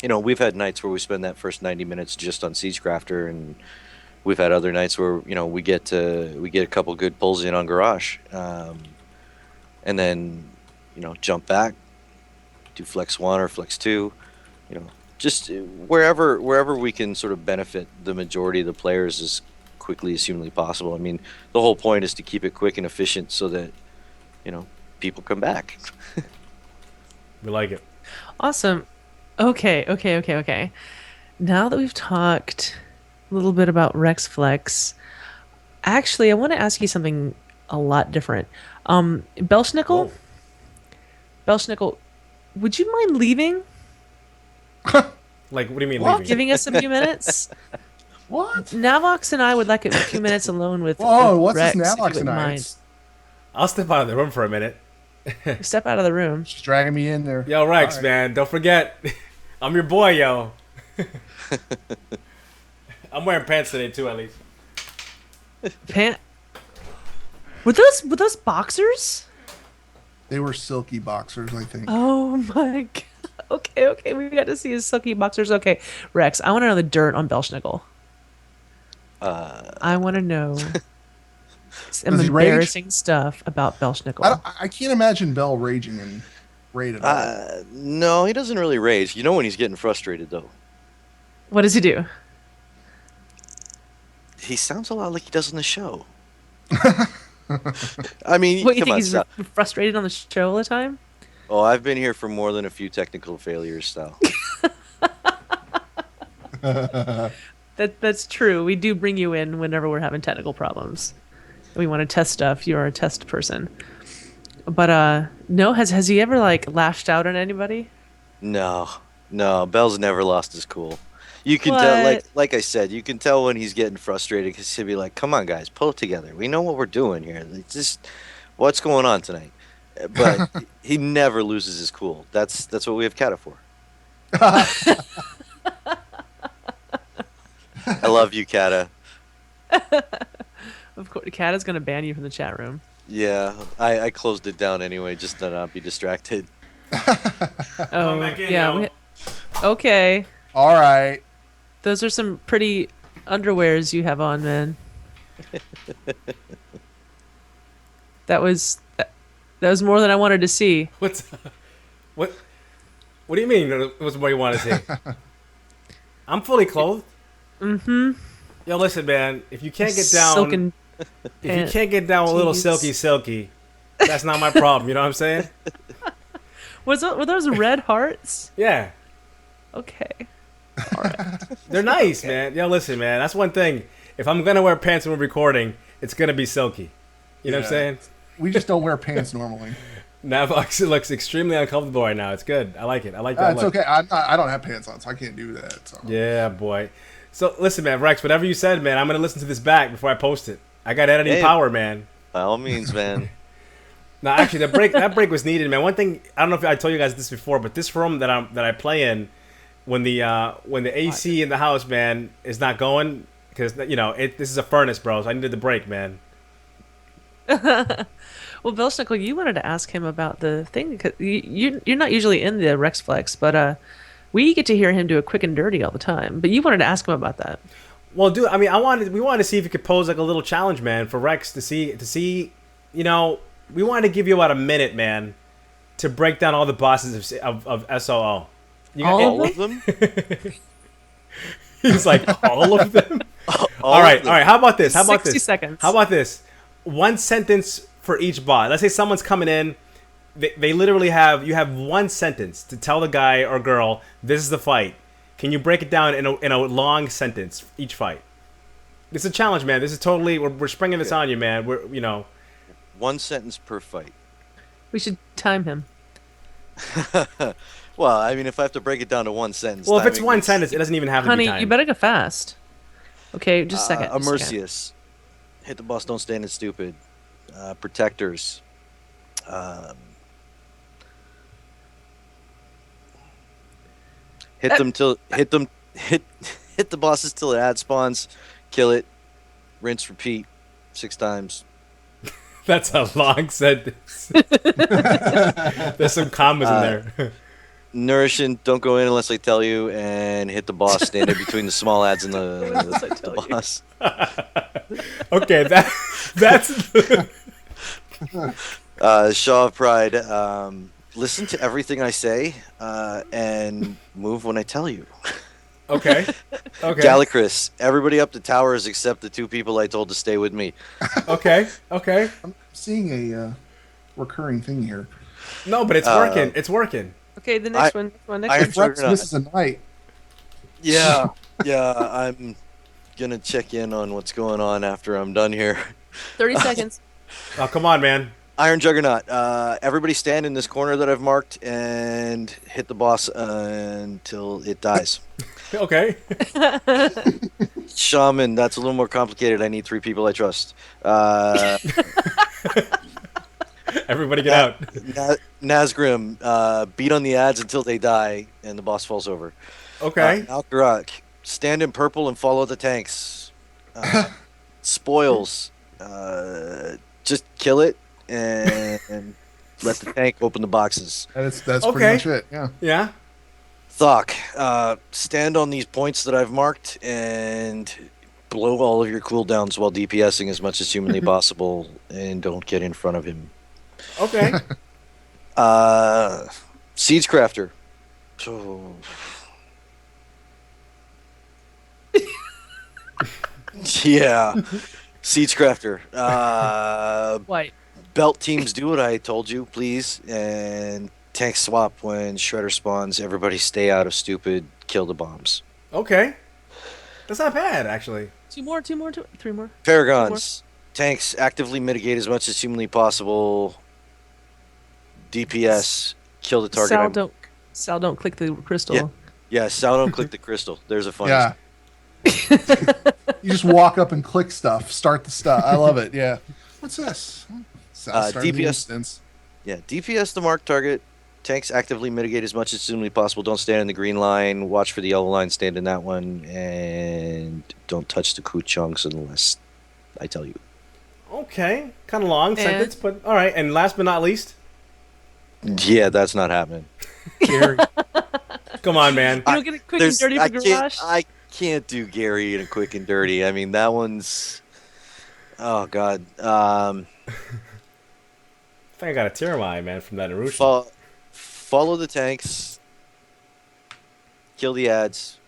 S4: we've had nights where we spend that first 90 minutes just on Siegecrafter, and we've had other nights where we get a couple good pulls in on Garage, and then jump back, do Flex 1 or Flex 2, just wherever we can sort of benefit the majority of the players as quickly as humanly possible. I mean, the whole point is to keep it quick and efficient so that people come back.
S1: We like it.
S2: Awesome. Okay. Now that we've talked a little bit about Wrecx Flex, actually, I want to ask you something a lot different. Belshnickle?
S1: Whoa.
S2: Belshnickle, would you mind leaving?
S1: Like, what do you mean
S3: What?
S1: leaving?
S2: Giving us a few minutes?
S3: What?
S2: Navox and I would like a few minutes alone with
S3: Whoa,
S2: with
S3: what's this
S2: Wrecx, if you
S3: Navox
S2: wouldn't
S3: tonight?
S2: mind.
S1: I'll step out of the room for a minute.
S2: Step out of the room.
S3: She's dragging me in there.
S1: Yo, Rex,
S3: All right.
S1: man, don't forget, I'm your boy, yo. I'm wearing pants today too, at least.
S2: Were those boxers?
S3: They were silky boxers, I think.
S2: Oh my god. Okay, we got to see his silky boxers. Okay, Rex, I want to know the dirt on Belshnickle. I want to know some
S3: Does he rage?
S2: embarrassing stuff about Belshnickle.
S3: I can't imagine Bell raging in Raid at all.
S4: No, he doesn't really rage. You know when he's getting frustrated, though.
S2: What does he do?
S4: He sounds a lot like he does in the show. I mean,
S2: What, you
S4: come
S2: think
S4: on,
S2: he's
S4: Sal.
S2: frustrated on the show all the time?
S4: Oh, I've been here for more than a few technical failures, Sal.
S2: That's true. We do bring you in whenever we're having technical problems. We want to test stuff. You're a test person. But no, has he ever like lashed out on anybody?
S4: No, Bell's never lost his cool. You can tell,
S2: What?
S4: like I said, you can tell when he's getting frustrated because he'll be like, "Come on, guys, pull it together. We know what we're doing here. It's just what's going on tonight." But he never loses his cool. That's what we have Kata for. I love you, Kata.
S2: Of course, Kat is gonna ban you from the chat room.
S4: Yeah, I closed it down anyway just to not be distracted.
S2: Oh,
S1: back in,
S2: yeah.
S1: yo.
S2: Okay,
S3: All right.
S2: those are some pretty underwears you have on, man. That was more than I wanted to see.
S1: What do you mean? It was what you want to see? I'm fully clothed.
S2: Mm-hmm.
S1: Yo, listen, man. If you can't get down,
S2: Silken
S1: if you can't get down a little
S2: tees.
S1: silky, that's not my problem. You know what I'm saying?
S2: were those red hearts?
S1: Yeah,
S2: Okay.
S1: they're nice, man. Yo, listen, man. That's one thing. If I'm gonna wear pants when we're recording, it's gonna be silky. You know what I'm
S3: Yeah.
S1: saying?
S3: We just don't wear pants normally.
S1: Navox looks extremely uncomfortable right now. It's good. I like it. I like that
S3: It's
S1: look.
S3: okay. I don't have pants on, so I can't do that. So.
S1: Yeah, boy. So listen, man, Rex. Whatever you said, man, I'm gonna listen to this back before I post it. I got editing
S4: Hey.
S1: power, man.
S4: By all means, man.
S1: No, actually, that break was needed, man. One thing I don't know if I told you guys this before, but this room that I play in, when the AC in the house, man, is not going, because this is a furnace, bro. So I needed the break, man.
S2: Well, Belshnickle, you wanted to ask him about the thing because you're not usually in the Wrecx Flex, but we get to hear him do a quick and dirty all the time. But you wanted to ask him about that.
S1: Well, dude, I mean, we wanted to see if you could pose like a little challenge, man, for Rex to see, we wanted to give you about a minute, man, to break down all the bosses of SOO.
S2: All of them?
S1: He's like, all of them? All right. How about this?
S2: 60 seconds.
S1: How about this? One sentence for each boss. Let's say someone's coming in. They literally you have one sentence to tell the guy or girl, this is the fight. Can you break it down in a long sentence, each fight? It's a challenge, man. This is totally, we're springing this on you, man.
S4: One sentence per fight.
S2: We should time him.
S4: Well, I mean, if I have to break it down to one sentence.
S1: Well, if it's one sentence, it doesn't even have to be
S2: Honey,
S1: timed.
S2: you better go fast. Okay, just a second.
S4: Immersius. Hit the boss, don't stand it stupid. Protectors. Hit the bosses till the ad spawns, kill it, rinse, repeat 6 times.
S1: That's a long sentence. There's some commas in there.
S4: Nourishing, don't go in unless I tell you, and hit the boss, stand in between the small ads and the boss.
S1: Okay, that's
S4: Shaw of Pride. Listen to everything I say, and move when I tell you.
S1: okay.
S4: Galacris, everybody up the towers except the 2 people I told to stay with me.
S1: Okay.
S3: I'm seeing a recurring thing here.
S1: No, but it's working. It's working.
S2: Okay, the next one.
S3: If Rex misses a night.
S4: Yeah, I'm gonna check in on what's going on after I'm done here.
S2: 30 seconds.
S1: Oh, come on, man.
S4: Iron Juggernaut. Everybody stand in this corner that I've marked and hit the boss until it dies.
S1: Okay.
S4: Shaman. That's a little more complicated. I need 3 people I trust.
S1: Everybody get out.
S4: Nazgrim. Beat on the ads until they die and the boss falls over.
S1: Okay.
S4: Alkarak. Stand in purple and follow the tanks. Spoils. Just kill it and let the tank open the boxes.
S3: That's
S1: Okay.
S3: pretty much it. Yeah.
S1: Yeah.
S4: Thok. Stand on these points that I've marked and blow all of your cooldowns while DPSing as much as humanly possible and don't get in front of him.
S1: Okay.
S4: Siege Crafter. So... yeah. Siege Crafter.
S2: White.
S4: Belt teams, do what I told you, please. And tank swap when Shredder spawns. Everybody stay out of stupid kill the bombs.
S1: Okay. That's not bad, actually.
S2: 3 more.
S4: Paragons.
S2: 2 more.
S4: Tanks actively mitigate as much as humanly possible. DPS. Kill the target.
S2: Sal, don't click the crystal.
S4: Yeah, Sal, don't click the crystal. There's a funny.
S3: Yeah. You just walk up and click stuff. Start the stuff. I love it. Yeah. What's this? Start the
S4: DPS.
S3: instance.
S4: Yeah, DPS the marked target. Tanks actively mitigate as much as humanly possible. Don't stand in the green line. Watch for the yellow line. Stand in that one. And don't touch the coup chunks unless I tell you.
S1: Okay. Kind of long sentence, but all right. And last but not least.
S4: Yeah, that's not happening.
S3: Gary.
S1: Come on, man.
S2: You don't get it quick and dirty for Garage?
S4: I can't do Gary in a quick and dirty. I mean, that one's... Oh, God.
S1: I think I got a tear in my eye, man, from that Naruto.
S4: Follow the tanks. Kill the ads.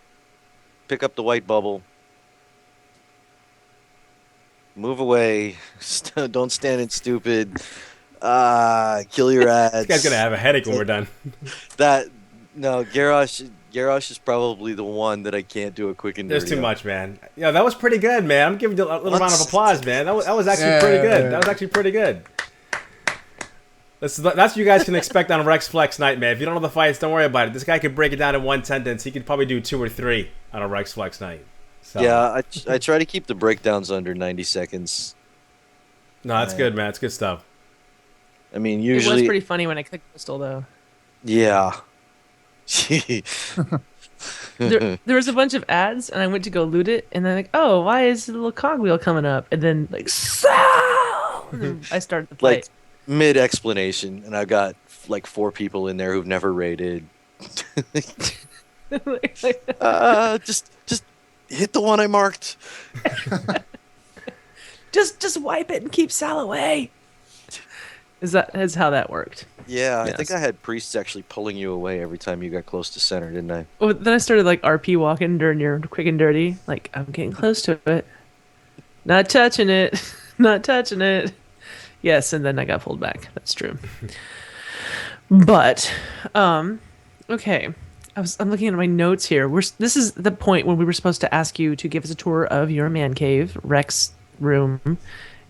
S4: Pick up the white bubble. Move away. Don't stand in stupid. Kill your ads.
S1: This guy's going to have a headache when we're done.
S4: No, Garrosh is probably the one that I can't do a quick and dirty.
S1: There's too much, man. Yeah, that was pretty good, man. I'm giving you a little round of applause, man. That was actually pretty good. That was actually pretty good. That's what you guys can expect on Wrecx Flex night, man. If you don't know the fights, don't worry about it. This guy could break it down in one sentence. He could probably do 2 or 3 on a Wrecx Flex night. So.
S4: Yeah, I try to keep the breakdowns under 90 seconds.
S1: No, that's good, man. It's good stuff.
S4: I mean,
S2: It
S4: usually...
S2: was pretty funny when I clicked crystal, though.
S4: Yeah.
S2: there was a bunch of ads, and I went to go loot it, and then like, oh, why is the little cogwheel coming up? And then like, Sal! And then I started the
S4: Like
S2: fight.
S4: mid explanation, and I got like 4 people in there who've never raided. Just hit the one I marked.
S2: just wipe it and keep Sal away. Is how that worked?
S4: Yeah, I
S2: Yes.
S4: think I had priests actually pulling you away every time you got close to center, didn't I?
S2: Well, then I started like RP walking during your quick and dirty. Like I'm getting close to it, not touching it, not touching it. Yes, and then I got pulled back. That's true. But, okay. I'm looking at my notes here. This is the point when we were supposed to ask you to give us a tour of your man cave, Rex room,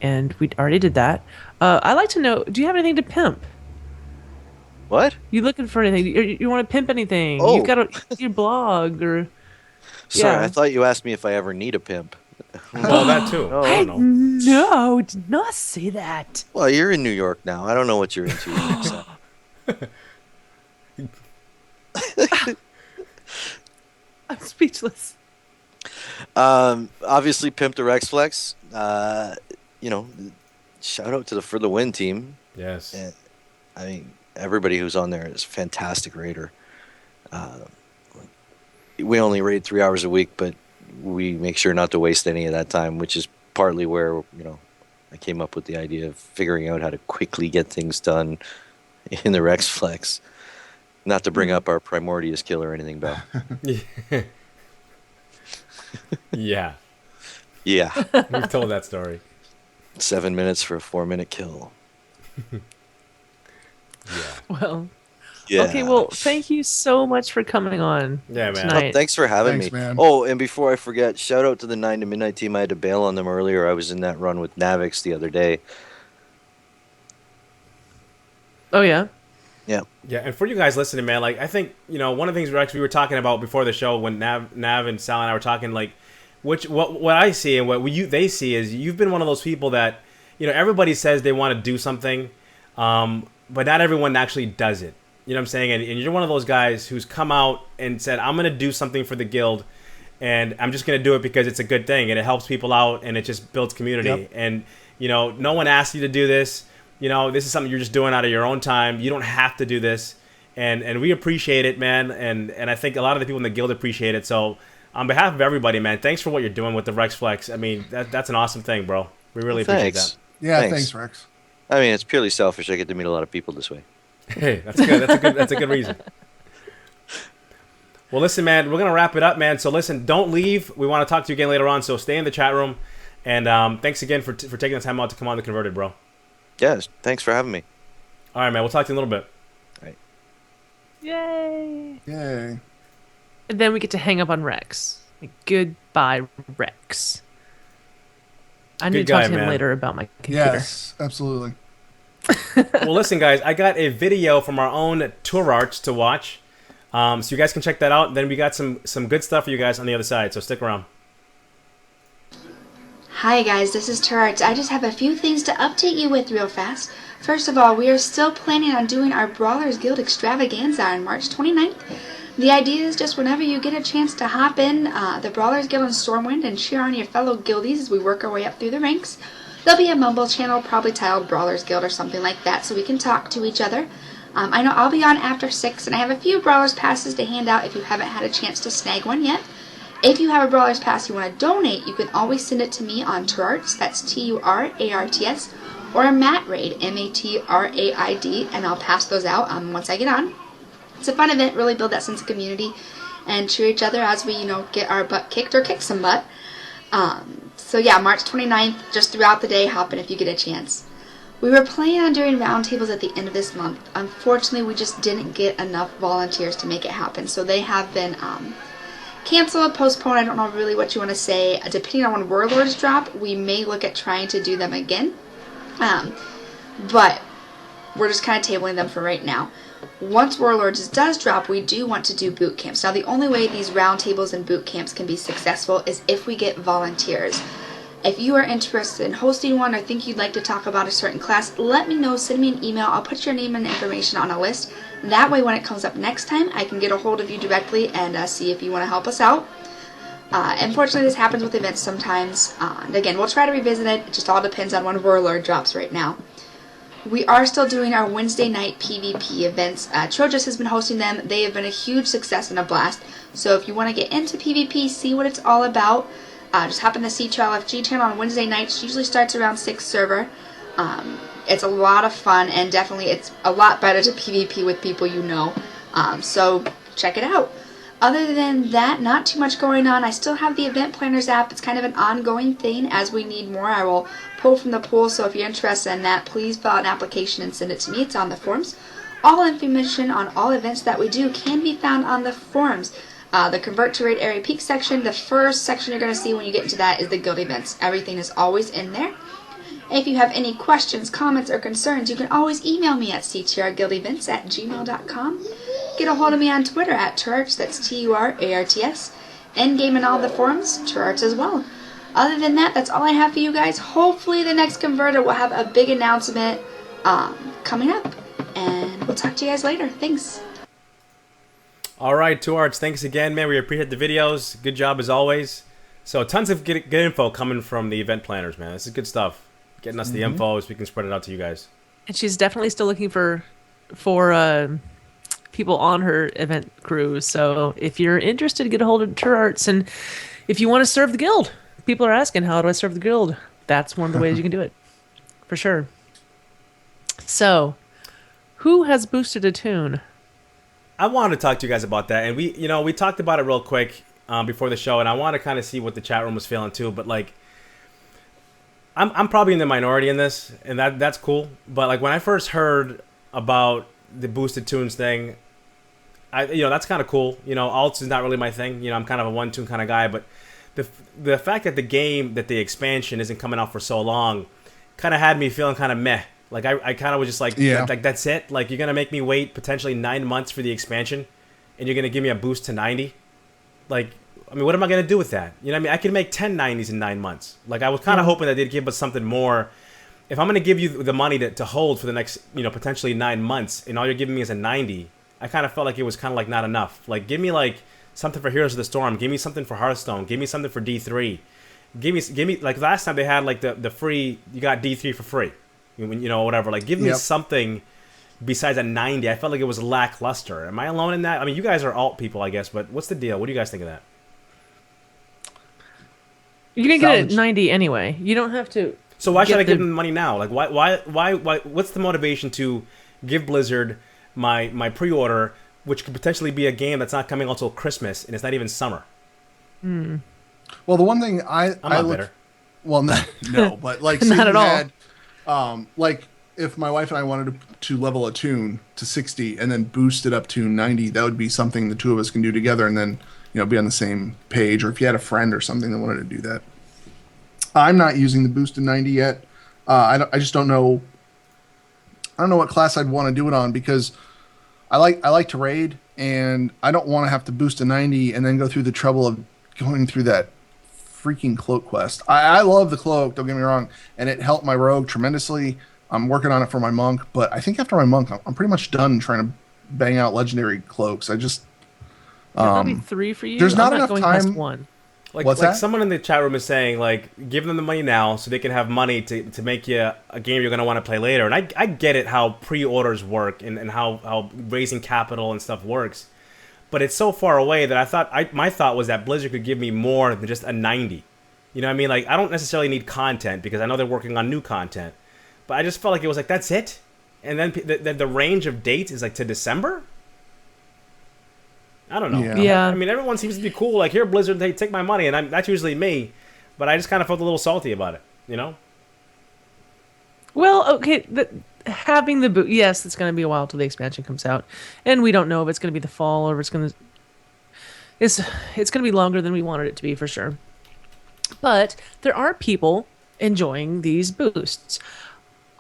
S2: and we already did that. I'd like to know, do you have anything to pimp?
S4: What?
S2: You looking for anything? You want to pimp anything?
S4: Oh.
S2: You've got your blog or...
S4: Sorry,
S2: Yeah.
S4: I thought you asked me if I ever need a pimp.
S1: Well, that too.
S4: Oh,
S1: I don't know.
S2: No, did not say that.
S4: Well, you're in New York now. I don't know what you're into. So.
S2: I'm speechless.
S4: Obviously, pimp the Wrecx Flex. Shout out to the For the Win team.
S1: Yes.
S4: And, I mean, everybody who's on there is a fantastic raider. We only raid 3 hours a week, but we make sure not to waste any of that time, which is partly where, I came up with the idea of figuring out how to quickly get things done in the Wrecx Flex. Not to bring up our Primordius kill or anything, Bell.
S1: Yeah.
S4: Yeah.
S1: We've told that story.
S4: 7 minutes for a 4-minute kill.
S1: Yeah.
S2: Well,
S4: Yeah.
S2: okay, well, thank you so much for coming on
S1: Yeah, man.
S2: tonight.
S4: Thanks for having
S3: Thanks,
S4: me.
S3: man.
S4: Oh, and before I forget, shout out to the 9 to Midnight team. I had to bail on them earlier. I was in that run with Navox the other day.
S2: Oh, yeah?
S4: Yeah.
S1: Yeah, and for you guys listening, man, like I think one of the things we were talking about before the show when Nav and Sal and I were talking, like, what I see and they see is you've been one of those people that everybody says they want to do something, but not everyone actually does it. You know what I'm saying? And you're one of those guys who's come out and said, I'm going to do something for the guild, and I'm just going to do it because it's a good thing and it helps people out and it just builds community.
S3: Yep.
S1: And no one asked you to do this. This is something you're just doing out of your own time. You don't have to do this. And we appreciate it, man. And I think a lot of the people in the guild appreciate it. So on behalf of everybody, man, thanks for what you're doing with the Wrecx Flex. I mean, that's an awesome thing, bro. We really appreciate
S4: Thanks.
S1: that.
S3: Yeah,
S4: Thanks.
S3: thanks, Rex.
S4: I mean, it's purely selfish. I get to meet a lot of people this way.
S1: Hey, that's good. That's a good reason. Well, listen, man, we're gonna wrap it up, man. So listen, don't leave. We want to talk to you again later on. So stay in the chat room. And thanks again for taking the time out to come on the Converted, bro.
S4: Yeah, thanks for having me.
S1: All right, man. We'll talk to you in a little bit.
S2: Yay.
S3: Yay.
S2: And then we get to hang up on Rex. Like, goodbye, Rex. I need
S1: Good
S2: to talk
S1: guy,
S2: to him
S1: man.
S2: later about my computer.
S3: Yes, absolutely.
S1: Well, listen, guys, I got a video from our own tour arts to watch. So you guys can check that out. Then we got some good stuff for you guys on the other side. So stick around.
S5: Hi guys, this is Turarts. I just have a few things to update you with real fast. First of all, we are still planning on doing our Brawlers Guild extravaganza on March 29th. The idea is just whenever you get a chance to hop in the Brawlers Guild in Stormwind and cheer on your fellow guildies as we work our way up through the ranks. There'll be a mumble channel, probably titled Brawlers Guild or something like that, so we can talk to each other. I know I'll be on after 6, and I have a few Brawlers passes to hand out if you haven't had a chance to snag one yet. If you have a Brawlers Pass you want to donate, you can always send it to me on Turarts, that's Turarts, or a Matraid, Matraid, and I'll pass those out once I get on. It's a fun event, really build that sense of community, and cheer each other as we, get our butt kicked or kick some butt. So yeah, March 29th, just throughout the day, hop in if you get a chance. We were planning on doing roundtables at the end of this month. Unfortunately, we just didn't get enough volunteers to make it happen, so they have been canceled, postponed. I don't know really what you want to say. Depending on when Warlords drop, we may look at trying to do them again. But we're just kind of tabling them for right now. Once Warlords does drop, we do want to do boot camps. Now, the only way these roundtables and boot camps can be successful is if we get volunteers. If you are interested in hosting one or think you'd like to talk about a certain class, let me know. Send me an email. I'll put your name and information on a list. That way when it comes up next time, I can get a hold of you directly and see if you want to help us out. Unfortunately, this happens with events sometimes. And again, we'll try to revisit it. It just all depends on when Warlord drops right now. We are still doing our Wednesday night PvP events. Trojas has been hosting them. They have been a huge success and a blast. So if you want to get into PvP, see what it's all about, just hop in the CTRLFG channel on Wednesday nights. Usually starts around 6 server. It's a lot of fun, and definitely it's a lot better to PvP with people you know. So check it out. Other than that, not too much going on. I still have the Event Planners app. It's kind of an ongoing thing. As we need more, I will pull from the pool. So if you're interested in that, please fill out an application and send it to me. It's on the forums. All information on all events that we do can be found on the forums. The Convert to Raid Area Peak section, the first section you're going to see when you get into that is the guild events. Everything is always in there. If you have any questions, comments, or concerns, you can always email me at ctrguildevents@gmail.com. Get a hold of me on Twitter at Turarts, that's Turarts. Endgame and all the forums, Turarts as well. Other than that, that's all I have for you guys. Hopefully the next Converter will have a big announcement coming up. And we'll talk to you guys later. Thanks.
S1: All right, Turarts, thanks again, man. We appreciate the videos. Good job as always. So tons of good info coming from the event planners, man. This is good stuff. Getting us the info so we can spread it out to you guys.
S2: And she's definitely still looking for people on her event crew. So if you're interested, get a hold of Turarts. And if you want to serve the guild, people are asking, how do I serve the guild? That's one of the ways you can do it, for sure. So, who has boosted a tune?
S1: I wanted to talk to you guys about that, and we talked about it real quick before the show, and I want to kind of see what the chat room was feeling too. But like, I'm probably in the minority in this, and that's cool. But like when I first heard about the boosted tunes thing, that's kind of cool. Alts is not really my thing. I'm kind of a one tune kind of guy, but the fact that the expansion isn't coming out for so long, kind of had me feeling kind of meh. Like I kind of was just like, like that's it. Like you're gonna make me wait potentially 9 months for the expansion, and you're gonna give me a boost to 90. Like, I mean, what am I gonna do with that? You know what I mean? I could make 10 90s in 9 months. Like I was kind of hoping that they'd give us something more. If I'm gonna give you the money to hold for the next potentially 9 months, and all you're giving me is a 90, I kind of felt like it was kind of like not enough. Like give me like something for Heroes of the Storm. Give me something for Hearthstone. Give me something for D3. Give me like last time they had like the free. You got D3 for free. Whatever. Like, give me something besides a 90. I felt like it was lackluster. Am I alone in that? I mean, you guys are alt people, I guess, but what's the deal? What do you guys think of that?
S2: You're gonna get a 90 anyway. You don't have to.
S1: So why should I give them the money now? Like, why? What's the motivation to give Blizzard my pre-order, which could potentially be a game that's not coming out until Christmas and it's not even summer?
S3: Well, the one thing I'm
S1: not bitter.
S3: Well, no, but like
S2: not at all.
S3: Like if my wife and I wanted to level a tune to 60 and then boost it up to 90, that would be something the two of us can do together and then be on the same page. Or if you had a friend or something that wanted to do that. I'm not using the boost to 90 yet. I just don't know. I don't know what class I'd want to do it on because I like to raid and I don't want to have to boost to 90 and then go through the trouble of going through that freaking cloak quest. I love the cloak, don't get me wrong, and it helped my rogue tremendously. I'm working on it for my monk, but I think after my monk, I'm pretty much done trying to bang out legendary cloaks. I just
S2: There'll be 3 for you.
S3: There's not
S2: I'm
S3: enough
S2: going
S3: time.
S2: past 1.
S3: What's that?
S1: Someone in the chat room is saying, like, give them the money now so they can have money to make you a game you're going to want to play later. And I get it how pre-orders work and how raising capital and stuff works. But it's so far away that my thought was that Blizzard could give me more than just a 90. You know what I mean? Like, I don't necessarily need content because I know they're working on new content. But I just felt like it was like, that's it? And then the range of dates is like to December? I don't know.
S2: Yeah.
S1: I mean, everyone seems to be cool. Like, here, Blizzard, they take my money. And that's usually me. But I just kind of felt a little salty about it,
S2: Well, okay, having the boot, yes, it's going to be a while till the expansion comes out, and we don't know if it's going to be the fall or if it's going to be longer than we wanted it to be for sure. But there are people enjoying these boosts.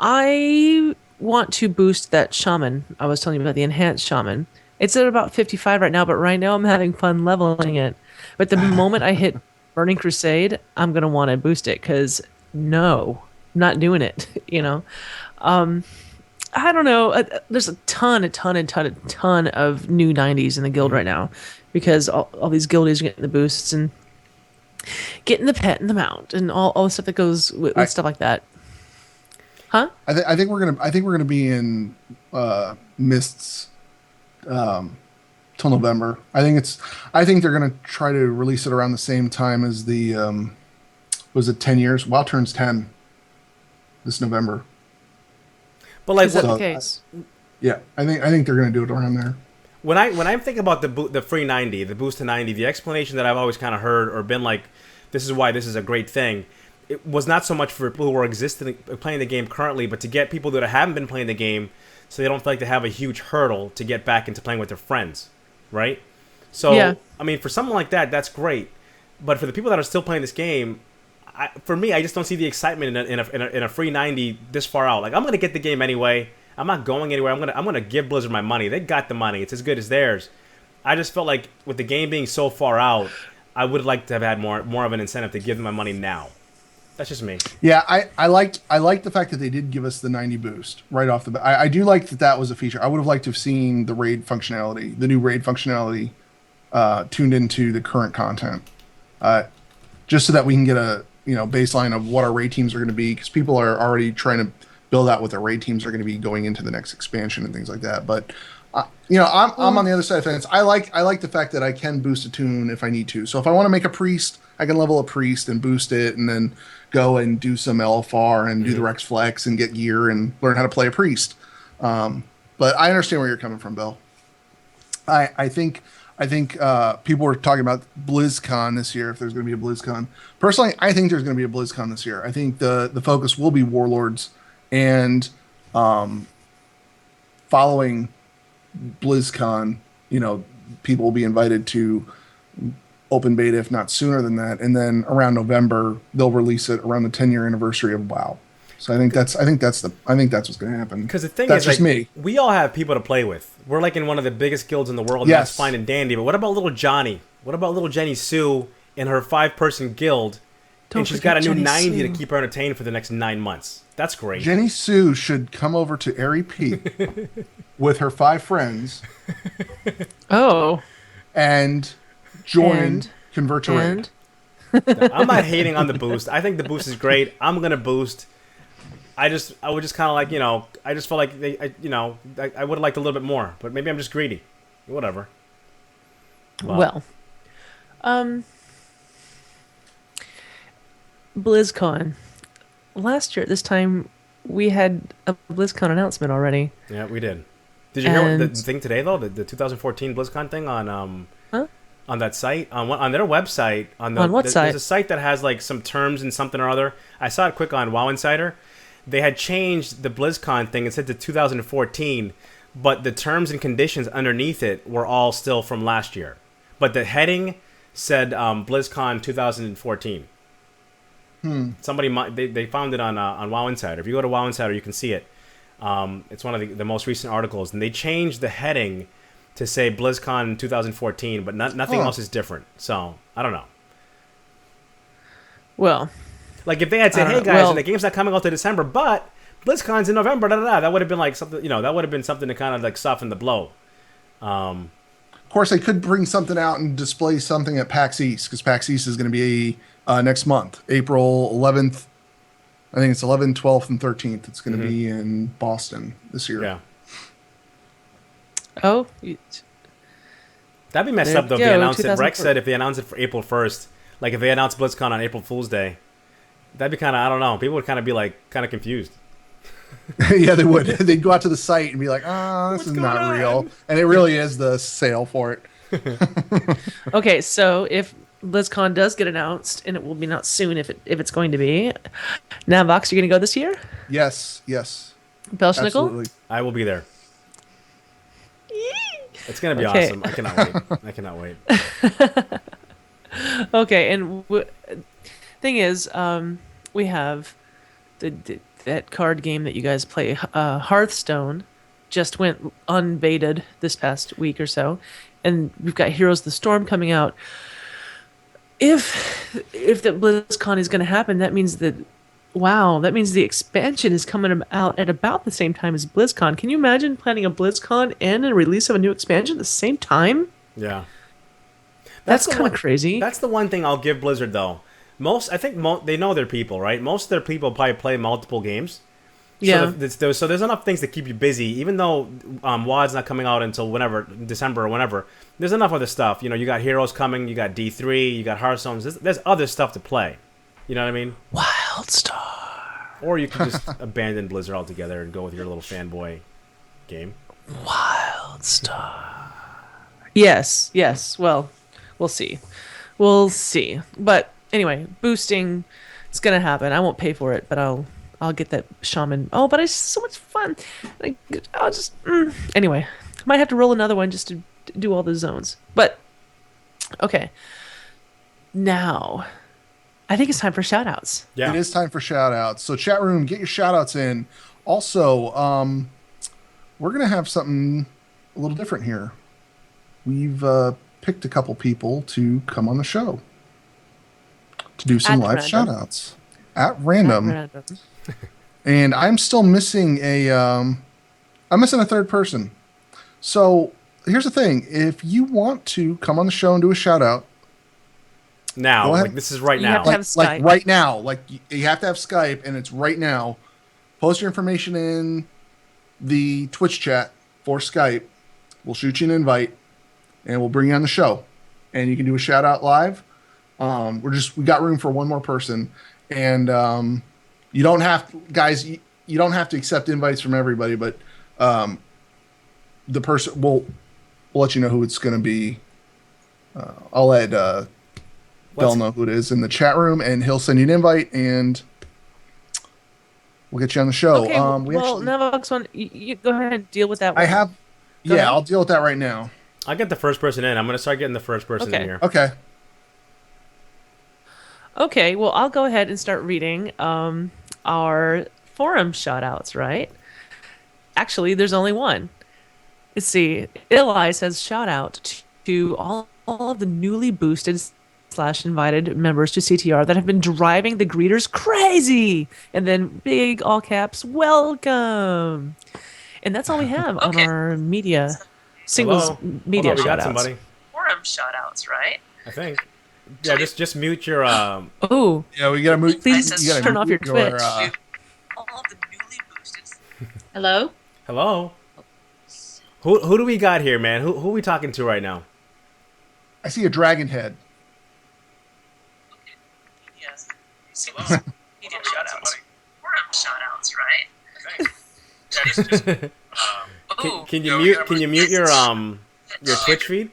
S2: I want to boost that shaman. I was telling you about the enhanced shaman. It's at about 55 right now, but right now I'm having fun leveling it. But the moment I hit Burning Crusade, I'm gonna want to boost it because no, not doing it. I don't know. There's a ton of new 90s in the guild right now because all these guildies are getting the boosts and getting the pet and the mount and all the stuff that goes with stuff like that. Huh?
S3: I think we're gonna be in mists till November. I think they're gonna try to release it around the same time as the was it 10 years? WoW turns 10 this November.
S1: But like,
S2: Is that the case?
S3: Yeah, I think they're gonna do it around there.
S1: when I'm thinking about the free 90, the boost to 90, the explanation that I've always kind of heard or been like, this is why this is a great thing. It was not so much for people who are playing the game currently, but to get people that haven't been playing the game, so they don't feel like they have a huge hurdle to get back into playing with their friends, right? So,
S2: Yeah.
S1: I mean, for something like that, that's great. But for the people that are still playing this game, for me, I just don't see the excitement in a free 90 this far out. Like, I'm gonna get the game anyway. I'm not going anywhere. I'm gonna give Blizzard my money. They got the money. It's as good as theirs. I just felt like with the game being so far out, I would like to have had more of an incentive to give them my money now. That's just me.
S3: Yeah, I like the fact that they did give us the 90 boost right off the bat. I do like that was a feature. I would have liked to have seen the raid functionality, the new raid functionality, tuned into the current content, just so that we can get a baseline of what our raid teams are going to be, because people are already trying to build out what their raid teams are going to be going into the next expansion and things like that. But I'm on the other side of the fence. I like the fact that I can boost a tune if I need to. So if I want to make a priest, I can level a priest and boost it, and then go and do some LFR and do the Wrecx Flex and get gear and learn how to play a priest. But I understand where you're coming from, Bill. I think people were talking about BlizzCon this year, if there's going to be a BlizzCon. Personally, I think there's going to be a BlizzCon this year. I think the focus will be Warlords, and following BlizzCon, people will be invited to open beta, if not sooner than that, and then around November they'll release it around the 10-year anniversary of WoW. So I think that's what's going to happen.
S1: Because the thing
S3: that's
S1: is,
S3: just me.
S1: We all have people to play with. We're like in one of the biggest guilds in the world.
S3: Yes.
S1: And that's fine and dandy. But what about little Johnny? What about little Jenny Sue in her 5-person guild? And she's got a new
S2: Jenny
S1: 90
S2: Sue.
S1: to keep her entertained for the next 9 months. That's great.
S3: Jenny Sue should come over to Airy Peak with her 5 friends
S2: Oh,
S3: and join
S2: and
S3: Convert to Raid.
S1: I'm not hating on the boost. I think the boost is great. I'm gonna boost. I would just kind of like, I just felt like I would have liked a little bit more, but maybe I'm just greedy. Whatever.
S2: well. BlizzCon. Last year at this time, we had a BlizzCon announcement already.
S1: Yeah, we did. Did you hear the
S2: And-
S1: thing today though? The 2014 BlizzCon thing on
S2: Huh?
S1: on that site on their website on
S2: what site?
S1: There's a site that has like some terms and something or other. I saw it quick on WoW Insider. They had changed the BlizzCon thing and said to 2014, but the terms and conditions underneath it were all still from last year. But the heading said BlizzCon 2014. Somebody they found it on WoW Insider. If you go to WoW Insider, you can see it. It's one of the most recent articles, and they changed the heading to say BlizzCon 2014, but nothing else is different. So I don't know.
S2: Well,
S1: Like if they had said,
S2: I
S1: "Hey
S2: don't know.
S1: guys,
S2: Well-
S1: and the game's not coming out to December, but BlizzCon's in November," that would have been like something. That would have been something to kind of like soften the blow.
S3: Of course, they could bring something out and display something at PAX East, because PAX East is going to be next month, April 11th. I think it's 11th, 12th, and 13th. It's going to be in Boston this year.
S1: Yeah,
S2: oh,
S1: that'd be messed
S2: There
S1: up though if
S2: you
S1: they
S2: go,
S1: announced it.
S2: 2004.
S1: Rex said if they announced it for April 1st, like if they announced BlizzCon on April Fool's Day, that'd be kind of, I don't know. People would kind of be like kind of confused.
S3: Yeah, they would. They'd go out to the site and be like, this is not
S1: going
S3: real. And it really is the sale for it.
S2: okay. So if BlizzCon does get announced, and it will be not soon if it's going to be, Navox, you're going to go this year?
S3: Yes.
S2: Belshnickle?
S3: Absolutely.
S1: I will be there. It's gonna be
S2: Okay.
S1: awesome. I cannot wait.
S2: Okay, and thing is, we have that card game that you guys play, Hearthstone, just went unbaited this past week or so, and we've got Heroes of the Storm coming out. if the BlizzCon is going to happen, that means that that means the expansion is coming out at about the same time as BlizzCon. Can you imagine planning a BlizzCon and a release of a new expansion at the same time?
S1: Yeah.
S2: That's kind of crazy.
S1: That's the one thing I'll give Blizzard though. I think they know their people, right? Most of their people probably play multiple games.
S2: Yeah.
S1: So there's enough things to keep you busy, even though WoD's not coming out until whenever, December or whenever. There's enough other stuff. You got Heroes coming, you got D3, you got Hearthstone. There's other stuff to play. You know what I mean?
S2: WildStar.
S1: Or you could just abandon Blizzard altogether and go with your little fanboy game.
S2: WildStar. Yes. Well, we'll see. But anyway, boosting, it's gonna happen. I won't pay for it, but I'll get that shaman. Oh, but it's so much fun. I'll just anyway. Might have to roll another one just to do all the zones. But okay, now I think it's time for shoutouts.
S1: Yeah,
S3: it is time for shoutouts. So chat room, get your shoutouts in. Also, we're gonna have something a little different here. We've picked a couple people to come on the show to do some live shoutouts at random. And I'm still missing I'm missing a third person. So here's the thing. If you want to come on the show and do a shout out.
S1: Now, like this is right
S2: you
S1: now.
S2: Have to have Skype.
S3: Like right now. Like you have to have Skype and it's right now. Post your information in the Twitch chat for Skype. We'll shoot you an invite and we'll bring you on the show. And you can do a shout out live. We got room for one more person. And you don't have to, guys, you don't have to accept invites from everybody, but the person we'll let you know who it's going to be. I'll let Bell know who it is in the chat room, and he'll send you an invite, and we'll get you on the show.
S2: Okay, Navox, you go ahead and deal with that one.
S3: I'll deal with that right now.
S1: I'll get the first person in. I'm going to start getting the first person in here.
S3: Okay.
S2: Okay, well, I'll go ahead and start reading our forum shoutouts, right? Actually, there's only one. Let's see. Eli says shout out to all of the newly boosted / invited members to CTR that have been driving the greeters crazy. And then big all caps, welcome. And that's all we have on our singles media shoutouts.
S6: Forum shoutouts, right?
S1: I think. Yeah, just mute your.
S2: Oh.
S3: Yeah, we gotta mute.
S2: Please turn off your Twitch.
S6: All the newly boosted. Hello.
S1: Hello. Who do we got here, man? Who are we talking to right now?
S3: I see a dragon head.
S6: Okay. Yes. Media shoutouts. Forum shoutouts, right?
S1: Can you mute your Twitch feed?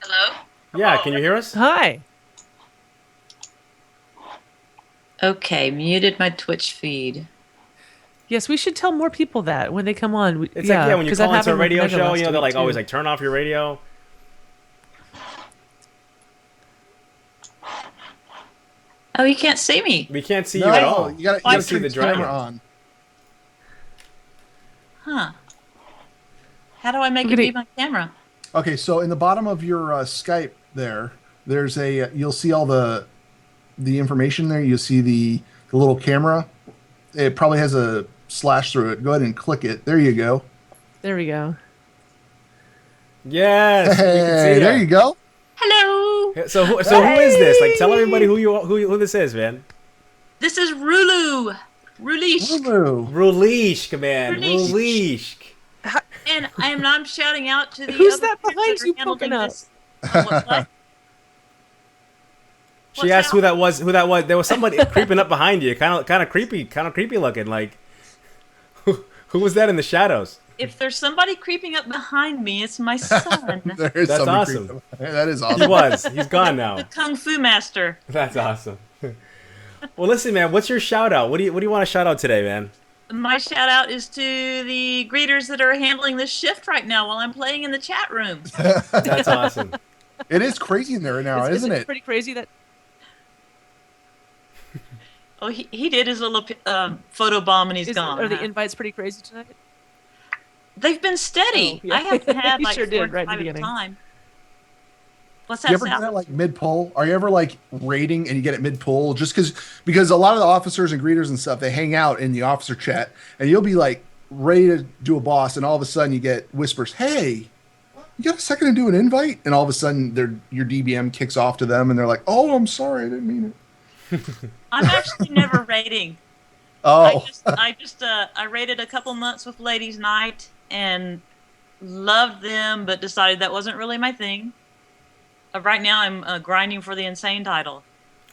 S6: Hello?
S1: Yeah, can you hear us?
S2: Hi.
S6: Okay, muted my Twitch feed.
S2: Yes, we should tell more people that when they come on.
S1: It's when you call into a radio show, they're like always like, turn off your radio.
S6: Oh, you can't see me.
S1: We can't see you at all.
S3: You gotta
S1: see the dragon
S3: on.
S6: Huh. How do I make it be my camera?
S3: Okay, so in the bottom of your Skype there's you'll see all the information there. You'll see the little camera. It probably has a slash through it. Go ahead and click it. There you go.
S2: There we go.
S1: Yes.
S3: Hey, there you go.
S6: Hello.
S1: So who is this? Like, tell everybody who this is, man.
S6: This is Rulu. Rulish.
S1: Rulish, man. Rulish.
S6: And I'm shouting out to the
S2: Who's
S6: other
S2: that behind
S6: kids
S2: you
S6: that are
S2: poking
S6: handling
S2: up?
S6: this.
S1: She asked who that was. There was somebody creeping up behind you. Kind of creepy looking. Like, who was that in the shadows?
S6: If there's somebody creeping up behind me, it's my son.
S1: That's awesome.
S3: That is awesome.
S1: He's gone now.
S6: The Kung Fu Master.
S1: That's awesome. Well, listen, man. What's your shout out? What do you want to shout out today, man?
S6: My shout out is to the greeters that are handling this shift right now while I'm playing in the chat room.
S1: That's awesome.
S3: It is crazy in there right now, isn't it?
S2: Pretty crazy that.
S6: Oh, he did his little photo bomb and he's gone.
S2: Are the invites pretty crazy tonight?
S6: They've been steady.
S2: Oh, yeah.
S6: I haven't had
S2: You
S6: like
S2: sure
S6: 4
S2: did,
S6: or
S2: right in the
S6: 5 at a
S2: beginning.
S6: time. What's
S3: You
S6: that
S3: ever get
S6: sound?
S3: it like mid pull? Are you ever like raiding and you get it mid pull? Just because a lot of the officers and greeters and stuff, they hang out in the officer chat, and you'll be like ready to do a boss, and all of a sudden you get whispers, "Hey, you got a second to do an invite?" And all of a sudden your DBM kicks off to them, and they're like, "Oh, I'm sorry, I didn't mean it."
S6: I'm actually never raiding.
S3: Oh,
S6: I raided a couple months with Ladies Night and loved them, but decided that wasn't really my thing. Right now, I'm grinding for the insane title.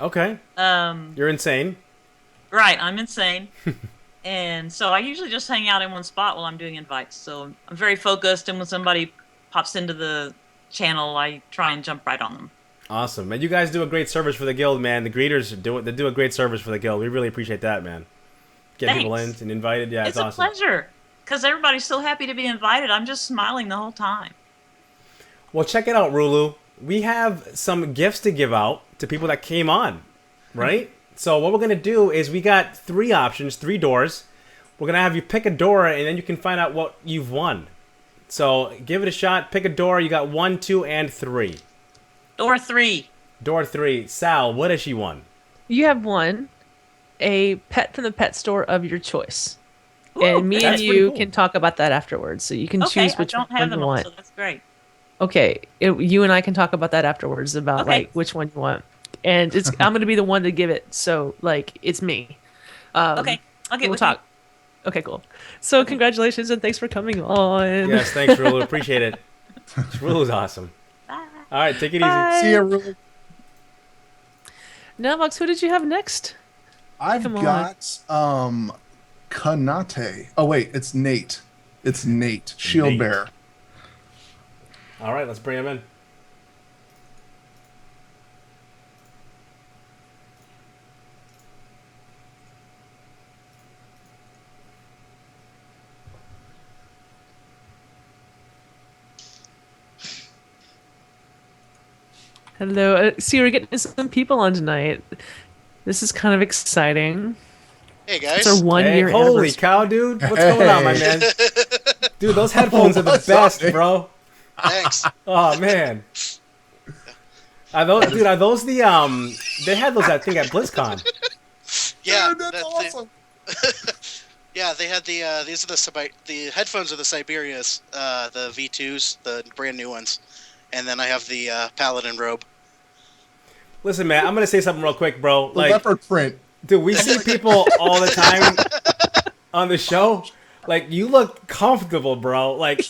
S1: Okay. You're insane.
S6: Right, I'm insane. And so I usually just hang out in one spot while I'm doing invites. So I'm very focused, and when somebody pops into the channel, I try and jump right on them.
S1: Awesome, man. You guys do a great service for the guild, man. The greeters they do a great service for the guild. We really appreciate that, man. Getting people in
S6: Thanks.
S1: and invited. Yeah, it's
S6: a
S1: awesome.
S6: pleasure because everybody's so happy to be invited. I'm just smiling the whole time.
S1: Well, check it out, Rulu. We have some gifts to give out to people that came on, right? So what we're going to do is we got 3 options, 3 doors. We're going to have you pick a door, and then you can find out what you've won. So give it a shot. Pick a door. You got 1, 2, and 3.
S6: Door 3.
S1: Door 3. Sal, what has she won?
S2: You have won a pet from the pet store of your choice.
S6: Ooh,
S2: And me and
S1: that's pretty
S2: you
S1: cool.
S2: can talk about that afterwards. So you can
S6: Okay,
S2: choose which
S6: I don't
S2: one
S6: have
S2: you
S6: them all,
S2: want.
S6: so that's great.
S2: Okay, you and I can talk about that afterwards about
S6: Okay.
S2: like which one you want. And I'm going to be the one to give it. So like it's me.
S6: Okay, I'll get
S2: We'll
S6: with
S2: talk. Okay, cool. So congratulations and thanks for coming on.
S1: Yes, thanks, Rulu. Appreciate it. Rulu's awesome.
S6: Bye.
S1: All right, take it
S2: Bye.
S1: easy.
S3: see ya, really.
S2: Navox, who did you have next?
S3: I've
S2: Come on.
S3: got Kanate. Oh wait, it's Nate. It's Nate, Shield
S1: Nate.
S3: Bearer.
S1: All right, let's bring him in.
S2: Hello. See, we're getting some people on tonight. This is kind of exciting.
S7: Hey guys.
S2: It's our 1
S1: Hey,
S2: year
S1: holy
S2: anniversary.
S1: cow, dude. What's going on, my man? Dude, those headphones are the
S3: What's up,
S1: best,
S3: man?
S1: bro.
S7: Thanks.
S1: Oh, man. Are those the, they had those, I think, at BlizzCon.
S7: Yeah,
S3: Dude, that's awesome.
S7: Yeah, they had the these are the headphones are the Siberias, the V2s, the brand new ones, and then I have the Paladin robe.
S1: Listen, man, I'm going to say something real quick, bro.
S3: The
S1: Like,
S3: leopard print.
S1: dude, we see people all the time on the show. Like, you look comfortable, bro. Like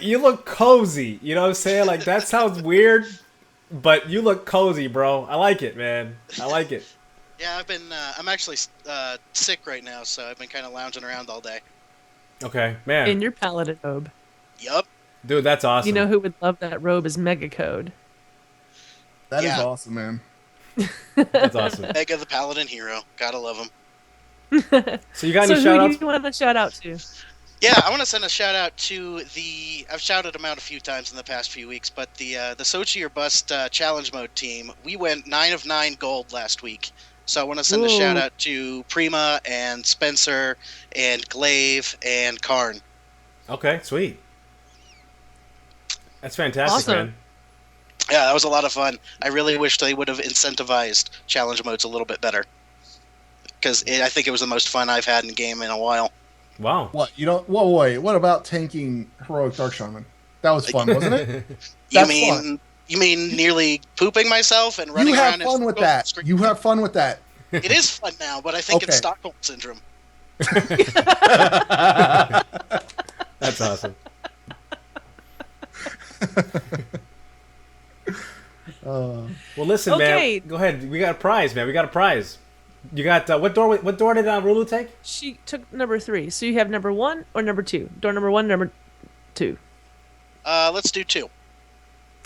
S1: you look cozy. You know what I'm saying? Like, that sounds weird, but you look cozy, bro. I like it, man. I like it.
S7: Yeah, I'm actually sick right now, so I've been kind of lounging around all day.
S1: Okay, man.
S2: In your paladin robe.
S7: Yup.
S1: Dude, that's awesome.
S2: You know who would love that robe is Mega Code.
S3: That is
S7: Yeah.
S3: awesome, man.
S1: That's awesome.
S7: Mega the Paladin hero. Gotta love him.
S1: So you got
S2: So
S1: any
S2: who
S1: shout-outs?
S2: do you want to shout out to?
S7: Yeah, I want to send a shout out to I've shouted them out a few times in the past few weeks, but the Sochi or Bust challenge mode team, we went 9 of 9 gold last week. So I want to send a
S2: Whoa.
S7: shout out to Prima and Spencer and Glaive and Karn.
S1: Okay, sweet. That's fantastic,
S2: Awesome.
S1: man.
S7: Yeah, that was a lot of fun. I really wish they would have incentivized challenge modes a little bit better, because I think it was the most fun I've had in a game in a while.
S1: Wow.
S3: What you don't? Whoa, wait. What about tanking heroic Dark Shaman? That was fun, wasn't it?
S7: You
S3: That's
S7: mean
S3: fun.
S7: you mean nearly pooping myself and running
S3: You have
S7: around? and
S3: fun with that.
S7: screaming?
S3: You have fun with that.
S7: It is fun now, but I think it's
S3: Okay.
S7: Stockholm syndrome.
S1: That's awesome. Well, listen,
S2: Okay.
S1: man. Go ahead. We got a prize, man. We got a prize. You got what door? What door did Rulu take?
S2: She took number 3. So you have number 1 or number 2? Door number 1, number 2.
S7: Let's do 2.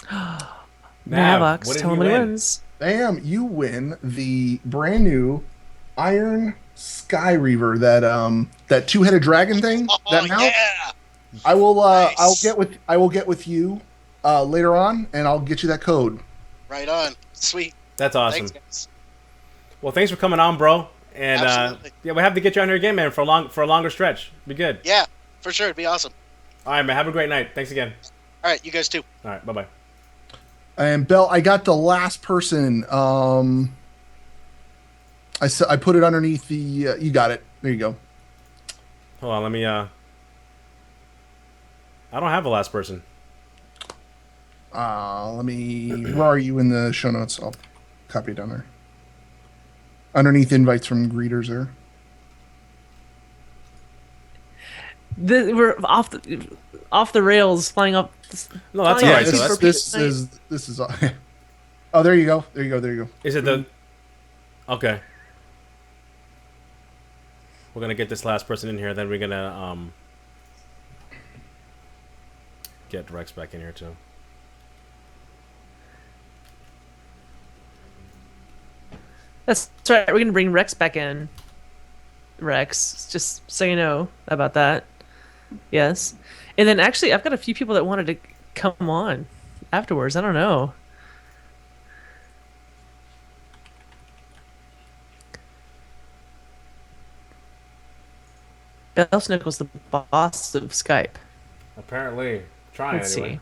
S1: Nav,
S2: Navox,
S1: what did
S2: tell
S1: you
S2: him what he
S1: win?
S2: wins.
S3: Bam! You win the brand new Iron Sky Reaver, that two-headed dragon thing.
S7: Oh
S3: that mount.
S7: yeah!
S3: I will.
S7: Nice.
S3: I will get with you later on, and I'll get you that code.
S7: Right on. Sweet.
S1: That's awesome.
S7: Thanks, guys.
S1: Well, thanks for coming on, bro. And
S7: Absolutely.
S1: yeah, we'll have to get you on here again, man, for a longer stretch. Be good.
S7: Yeah, for sure. It'd be awesome.
S1: All right, man. Have a great night. Thanks again.
S7: All right, you guys too.
S1: All right. Bye bye.
S3: And Bell, I got the last person. I put it underneath the. You got it. There you go.
S1: Hold on, let me. I don't have the last person.
S3: Let me. Where are you in the show notes? I'll copy it down there. Underneath invites from greeters there.
S2: We're off the rails, flying up.
S1: No, that's
S2: flying
S1: all
S2: up
S1: right. So
S2: super
S1: that's,
S3: This is. Oh, there you go. There you go.
S1: is it the? Okay. We're gonna get this last person in here. Then we're gonna get Rex back in here too.
S2: That's right. We're gonna bring Rex back in. Rex, just so you know about that. Yes, and then actually, I've got a few people that wanted to come on afterwards. I don't know. Belshnickle's the boss of Skype.
S1: Apparently, trying
S2: Let's
S1: anyway.
S2: see.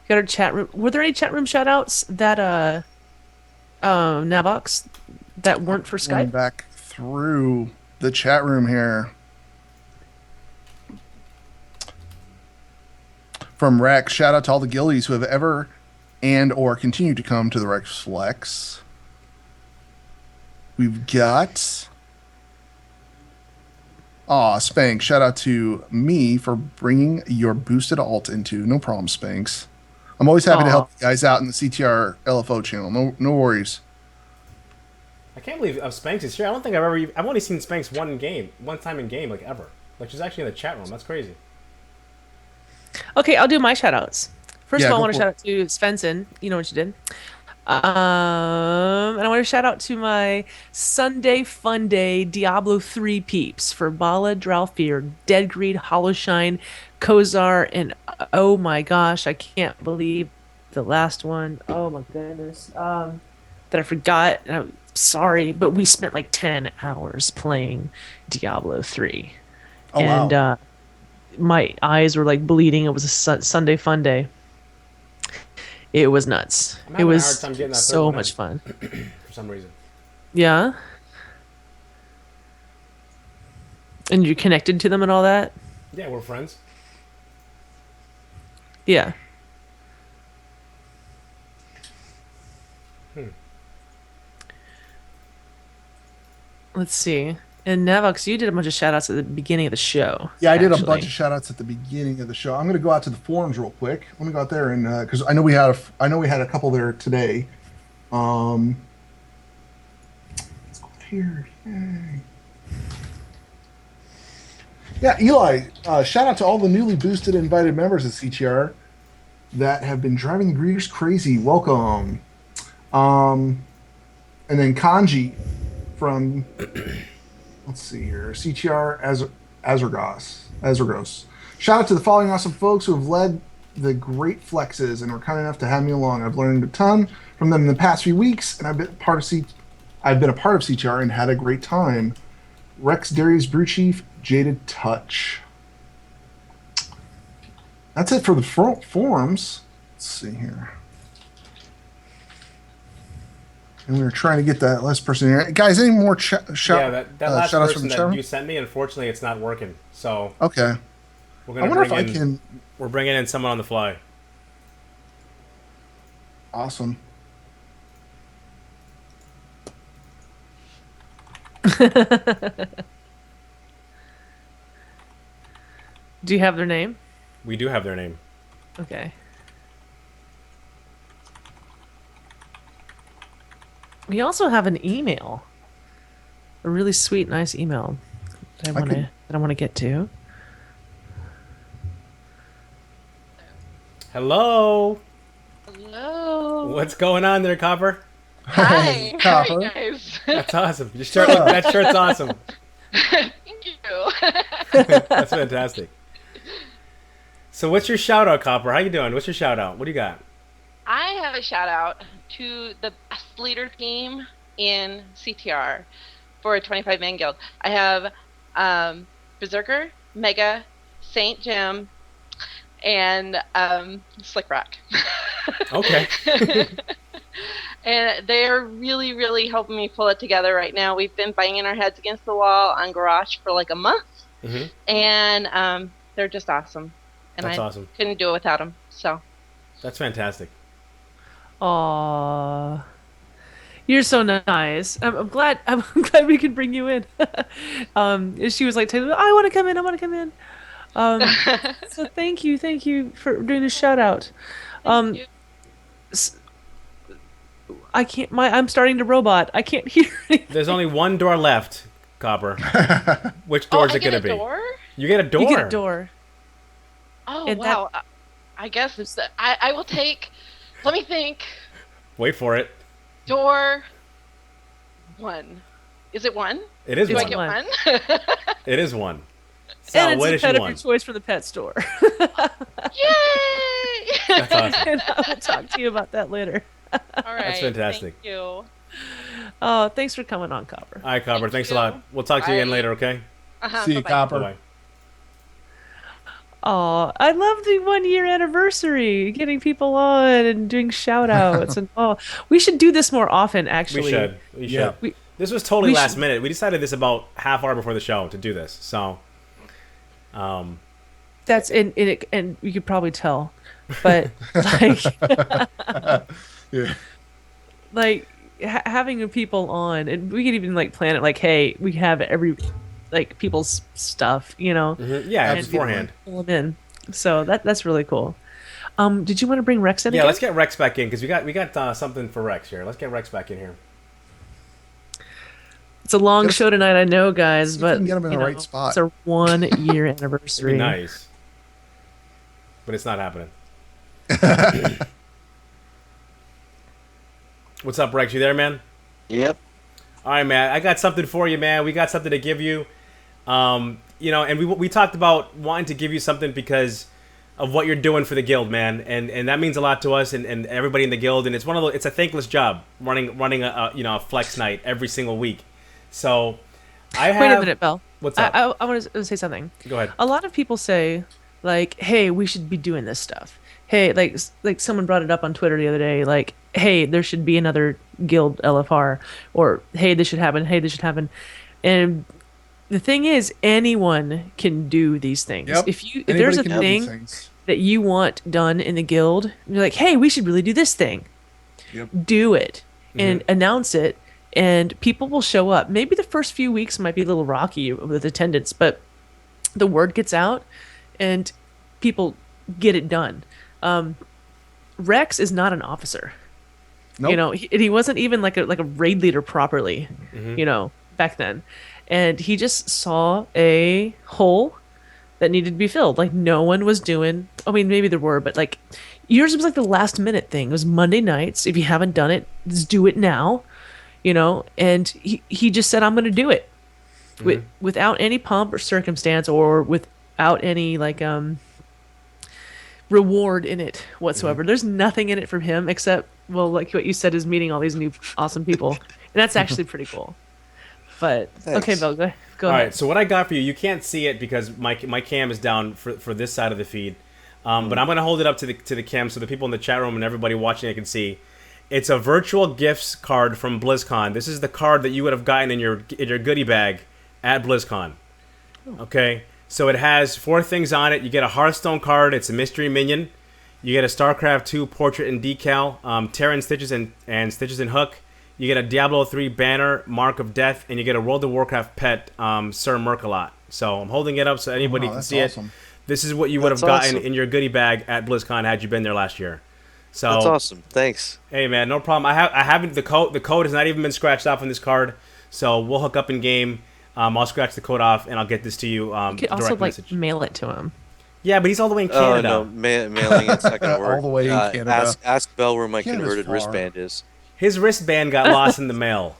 S2: We got our chat room. Were there any chat room shout outs that Navox that weren't for
S3: Going
S2: Skype?
S3: back through the chat room here. From Wrecx, shout out to all the guildies who have ever and or continue to come to the Wrecx Flex. We've got Spanx, shout out to me for bringing your boosted alt into. No problem, Spanx. I'm always happy to help you guys out in the CTR LFO channel. No worries.
S1: I can't believe Spanx is here. I don't think I've only seen Spanx one time in game, like ever. Like she's actually in the chat room. That's crazy.
S2: Okay, I'll do my shout outs. First
S3: Yeah,
S2: of all, I
S3: go
S2: want to
S3: for
S2: shout out to Svensson. You know what you did. And I want to shout out to my Sunday Fun Day Diablo 3 peeps for Bala, Dralfir, Dead Greed, Hollowshine, Kozar, and oh my gosh, I can't believe the last one. Oh my goodness. That I forgot. I'm sorry, but we spent like 10 hours playing Diablo 3.
S3: Oh,
S2: And
S3: wow.
S2: my eyes were like bleeding. It was a Sunday Fun Day. It was nuts.
S1: I'm
S2: It
S1: having a
S2: was
S1: hard time getting that third
S2: so
S1: one
S2: much
S1: in.
S2: fun.
S1: For some reason.
S2: Yeah. And you're connected to them and all that?
S1: Yeah, we're friends.
S2: Yeah. Let's see. And Navox, you did a bunch of shout outs at the beginning of the show.
S3: Yeah, I did a
S2: actually.
S3: bunch of shout outs at the beginning of the show. I'm going to go out to the forums real quick. Let me go out there and because I know we had a couple there today. Let's go here. Yay. Yeah, Eli, shout out to all the newly boosted and invited members of CTR that have been driving the greeters crazy. Welcome. And then Kanji from let's see here. CTR Azergos. Shout out to the following awesome folks who have led the great flexes and were kind enough to have me along. I've learned a ton from them in the past few weeks, and I've been a part of CTR and had a great time. Rex Darius Brew Chief, Jaded Touch. That's it for the forums. Let's see here. And we were trying to get that last person here. Guys, any more
S1: Yeah, that last
S3: shout outs
S1: person that you sent me, unfortunately, it's not working. So
S3: Okay.
S1: we're
S3: I
S1: gonna
S3: wonder if
S1: bring
S3: I
S1: in.
S3: can.
S1: We're bringing in someone on the fly.
S3: Awesome.
S2: Do you have their name?
S1: We do have their name.
S2: Okay. We also have an email. A really sweet, nice email that I want to get to.
S1: Hello.
S8: Hello.
S1: What's going on there, Copper?
S8: Hi. How are
S3: Copper.
S8: you guys?
S1: That's awesome. Your shirt, that shirt's awesome.
S8: Thank you.
S1: That's fantastic. So what's your shout out, Copper? How you doing? What's your shout out? What do you got?
S8: I have a shout out to the best leader team in CTR for a 25-man guild. I have Berserker, Mega, Saint Jim, and Slick Rock.
S1: Okay.
S8: And they're really, really helping me pull it together right now. We've been banging our heads against the wall on Garage for like a month, and they're just awesome. And
S1: That's
S8: I
S1: awesome.
S8: couldn't do it without them. So
S1: That's fantastic.
S2: Aw. You're so nice. I'm glad. I'm glad we could bring you in. She was like, "Taylor, I want to come in. I want to come in." So thank you for doing a shout out.
S8: thank you.
S2: I can't. I'm starting to robot. I can't hear anything.
S1: There's only one door left, Copper. Which
S8: Oh,
S1: door is
S8: I
S1: it gonna
S8: get a
S1: be?
S8: door?
S1: You get a door.
S2: You get a door.
S8: Oh,
S2: And
S8: wow. I guess I will take. Let me think.
S1: Wait for it.
S8: Door 1. Is it 1?
S1: It is
S8: Do
S1: one.
S8: I get
S2: one.
S8: 1?
S1: It is one. Sal,
S2: And
S1: what
S2: it's
S1: is
S2: a pet
S1: she
S2: of your
S1: want?
S2: choice from the pet store.
S8: Yay!
S1: That's awesome.
S2: And I will talk to you about that later.
S8: All right.
S1: That's fantastic.
S8: Thank you.
S2: Oh, thanks for coming on, Copper.
S1: All right, Copper.
S8: Thank
S1: Thanks a
S8: you.
S1: lot. We'll talk to you again
S8: Bye.
S1: later, okay?
S3: See you,
S8: Bye-bye.
S3: Copper.
S1: Bye-bye.
S2: Oh, I love the 1 year anniversary, getting people on and doing shout outs. And we should do this more often, actually.
S1: We should. We should.
S3: Yeah.
S1: This was totally
S2: we
S1: last
S2: should-
S1: minute. We decided this about half hour before the show to do this. So,
S2: That's in it, and you could probably tell. But like,
S3: Yeah.
S2: like having people on, and we could even like plan it. Like, hey, we have like people's stuff,
S1: yeah,
S3: Absolutely.
S1: beforehand.
S2: pull them in. So that's really cool. Did you want to bring Rex in?
S1: Yeah,
S2: again?
S1: let's get Rex back in because we got something for Rex here. Let's get Rex back in here.
S2: It's a long
S3: Just-
S2: show tonight, I know, guys,
S3: See if
S2: but
S3: we can get 'em in
S2: you
S3: the right
S2: know,
S3: spot.
S2: It's our 1 year
S1: It'd
S2: anniversary.
S1: be nice, but it's not happening. What's up, Rex? You there, man?
S4: Yep.
S1: All right, man. I got something for you, man. We got something to give you. And we talked about wanting to give you something because of what you're doing for the guild, man, and that means a lot to us and everybody in the guild. And it's it's a thankless job running a flex night every single week. So I have.
S2: Wait a minute, Belle.
S1: What's up?
S2: I want to say something.
S1: Go ahead.
S2: A lot of people say, like, hey, we should be doing this stuff. Hey, like someone brought it up on Twitter the other day, like, hey, there should be another guild LFR, or hey, this should happen. Hey, this should happen. And the thing is, anyone can do these things.
S3: Yep.
S2: If
S3: Anybody
S2: there's a
S3: can do these
S2: thing
S3: things.
S2: that you want done in the guild, you're like, hey, we should really do this thing.
S3: Yep.
S2: Do it and announce it, and people will show up. Maybe the first few weeks might be a little rocky with attendance, but the word gets out and people get it done. Rex is not an officer.
S3: Nope.
S2: You know, he wasn't even like a raid leader properly, back then. And he just saw a hole that needed to be filled. Like, no one was doing, I mean, maybe there were, but like yours was like the last minute thing. It was Monday nights. If you haven't done it, just do it now, and he just said, I'm going to do it without any pomp or circumstance or without any like, reward in it whatsoever. There's nothing in it from him except, well, like what you said, is meeting all these new awesome people. And that's actually pretty cool. But
S4: Thanks.
S2: okay, Bill, go
S1: All
S2: ahead.
S1: right, so what I got for you, you can't see it because my cam is down for this side of the feed. But I'm going to hold it up to the cam so the people in the chat room and everybody watching it can see. It's a virtual gifts card from BlizzCon. This is the card that you would have gotten in your goodie bag at BlizzCon. Okay, so it has 4 things on it. You get a Hearthstone card. It's a mystery minion. You get a StarCraft 2 portrait and decal, Terran Stitches and Stitches and Hook. You get a Diablo 3 banner, Mark of Death, and you get a World of Warcraft pet, Sir Merkalot. So I'm holding it up so anybody can
S3: that's
S1: see
S3: awesome.
S1: it. This is what you would have
S4: That's
S1: gotten
S4: awesome.
S1: in your goodie bag at BlizzCon had you been there last year. So
S4: That's awesome. Thanks.
S1: hey man, no problem. I haven't the code has not even been scratched off on this card, so we'll hook up in game. I'll scratch the code off and I'll get this to you.
S2: You could also
S1: direct
S2: like
S1: message.
S2: mail it to him.
S1: Yeah, but he's all the way in
S4: Oh
S1: Canada.
S4: no, mailing it's not gonna work.
S3: All the way in Canada.
S4: Ask Bell where my
S3: Canada's
S4: converted
S3: far.
S4: wristband is.
S1: His wristband got lost in the mail.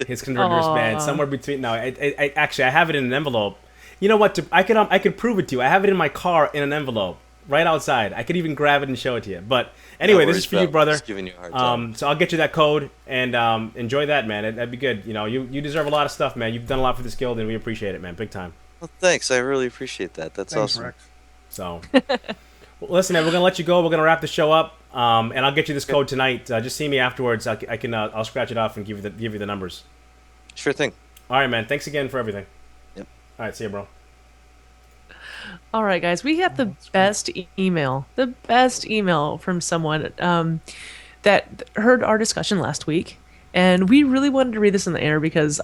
S1: His converted
S2: Aw.
S1: wristband somewhere between. No, actually I have it in an envelope. You know what? I could prove it to you. I have it in my car in an envelope right outside. I could even grab it and show it to you. But anyway,
S4: No
S1: this is
S4: worries,
S1: for you,
S4: Bell.
S1: brother.
S4: Just giving you a hard time.
S1: So I'll get you that code and enjoy that, man. That'd be good. You deserve a lot of stuff, man. You've done a lot for this guild, and we appreciate it, man. Big time.
S4: Well, thanks. I really appreciate that. That's
S3: Thanks,
S4: awesome.
S3: Rex.
S1: So, well, listen, man, we're gonna let you go. We're gonna wrap the show up. And I'll get you this code tonight. Just see me afterwards. I'll scratch it off and give you the numbers.
S4: Sure thing.
S1: All right, man. Thanks again for everything.
S4: Yep.
S1: All right, see you, bro.
S2: All right, guys, we got the best email from someone that heard our discussion last week, and we really wanted to read this in the air because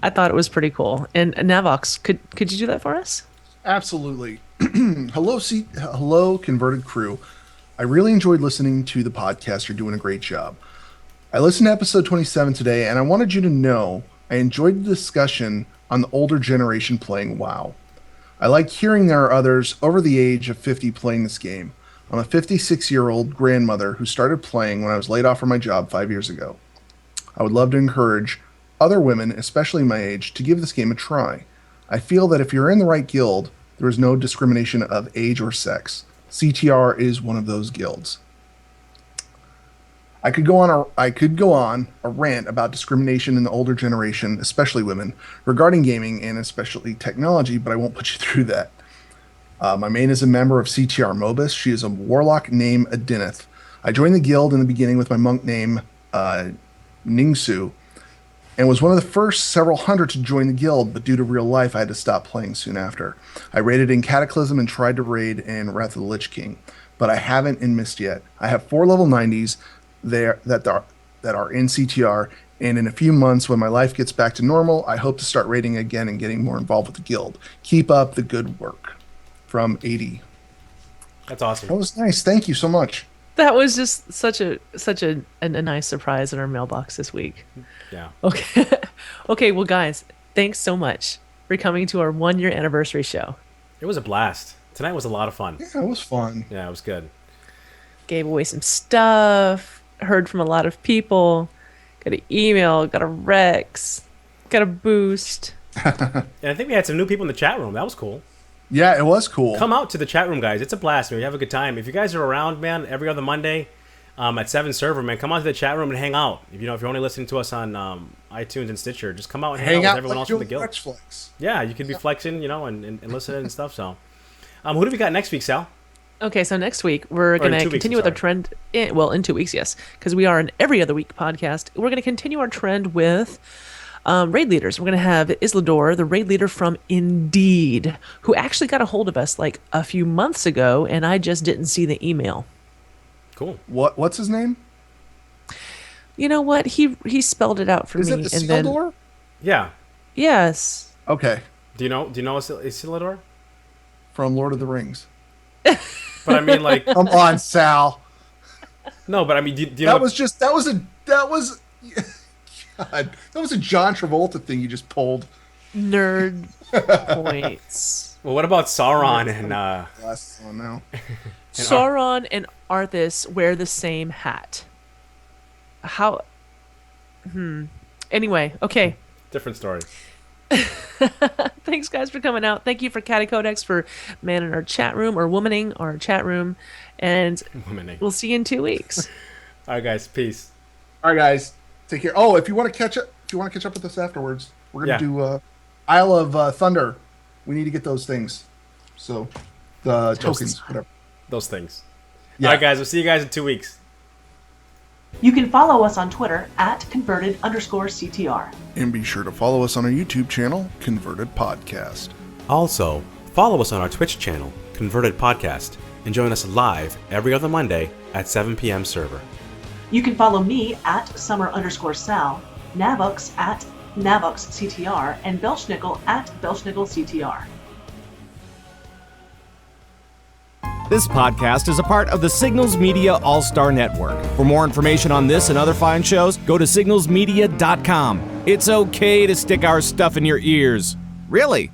S2: I thought it was pretty cool. And Navox, could you do that for us?
S3: Absolutely. Hello, converted crew. I really enjoyed listening to the podcast. You're doing a great job. I listened to episode 27 today, and I wanted you to know I enjoyed the discussion on the older generation playing WoW. I like hearing there are others over the age of 50 playing this game. I'm a 56-year-old grandmother who started playing when I was laid off from my job 5 years ago. I would love to encourage other women, especially my age, to give this game a try. I feel that if you're in the right guild, there is no discrimination of age or sex. CTR is one of those guilds. I could go on a rant about discrimination in the older generation, especially women, regarding gaming and especially technology, but I won't put you through that. My main is a member of CTR Mobus. She is a warlock named Adineth. I joined the guild in the beginning with my monk named Ningsu, and was one of the first several hundred to join the guild, but due to real life, I had to stop playing soon after. I raided in Cataclysm and tried to raid in Wrath of the Lich King, but I haven't in Mist yet. I have 4 level 90s there that are in CTR, and in a few months when my life gets back to normal, I hope to start raiding again and getting more involved with the guild. Keep up the good work. From 80.
S1: That's awesome.
S3: That was nice. Thank you so much.
S2: That was just such a nice surprise in our mailbox this week.
S1: Yeah.
S2: Okay. Okay, well, guys, thanks so much for coming to our 1-year anniversary show.
S1: It was a blast. Tonight was a lot of fun.
S3: Yeah, it was fun.
S1: Yeah, it was good.
S2: Gave away some stuff, heard from a lot of people, got an email, got a Wrecx, got a boost.
S1: And I think we had some new people in the chat room. That was cool.
S3: Yeah, it was cool.
S1: Come out to the chat room, guys. It's a blast, man. We have a good time. If you guys are around, man, every other Monday at 7 server, man, come out to the chat room and hang out. If you're only listening to us on iTunes and Stitcher, just come out and hang out with everyone else from the guild.
S3: Wrecx Flex.
S1: Yeah, you can be flexing, and listening and stuff. So, who do we got next week, Sal?
S2: Okay, so next week we're going to continue with our trend. In 2 weeks, yes, because we are an every other week podcast. We're going to continue our trend with raid leaders. We're going to have Islador, the raid leader from Indeed, who actually got a hold of us like a few months ago, and I just didn't see the email.
S1: Cool.
S3: What's his name?
S2: You know what? He spelled it out for me.
S3: Is it the Isildor?
S1: Yeah.
S2: Yes.
S3: Okay.
S1: Do you know Isildur?
S3: From Lord of the Rings.
S1: But I mean, like,
S3: Come on, Sal.
S1: no, but I mean, do you know?
S3: That was a John Travolta thing you just pulled.
S2: Nerd points.
S1: Well, what about Sauron and
S3: Glasses on now.
S2: Sauron and Arthas wear the same hat. How? Anyway, okay.
S1: different story.
S2: Thanks, guys, for coming out. Thank you for Catty Codex for manning our chat room or womaning our chat room, and we'll see you in 2 weeks.
S1: All right, guys. Peace.
S3: All right, guys. Take care. Oh, if you want to catch up with us afterwards, we're gonna do Isle of Thunder. We need to get those things. So the tokens, whatever.
S1: Those things.
S3: Yeah.
S1: All right, guys. We'll see you guys in 2 weeks.
S2: You can follow us on Twitter at converted_CTR.
S3: And be sure to follow us on our YouTube channel, Converted Podcast.
S1: Also, follow us on our Twitch channel, Converted Podcast, and join us live every other Monday at 7 p.m. server.
S2: You can follow me at Summer_Sal, Navox at NavoxCTR, and Belshnickle at BelshnickleCTR.
S9: This podcast is a part of the Signals Media All-Star Network. For more information on this and other fine shows, go to signalsmedia.com. It's okay to stick our stuff in your ears. Really.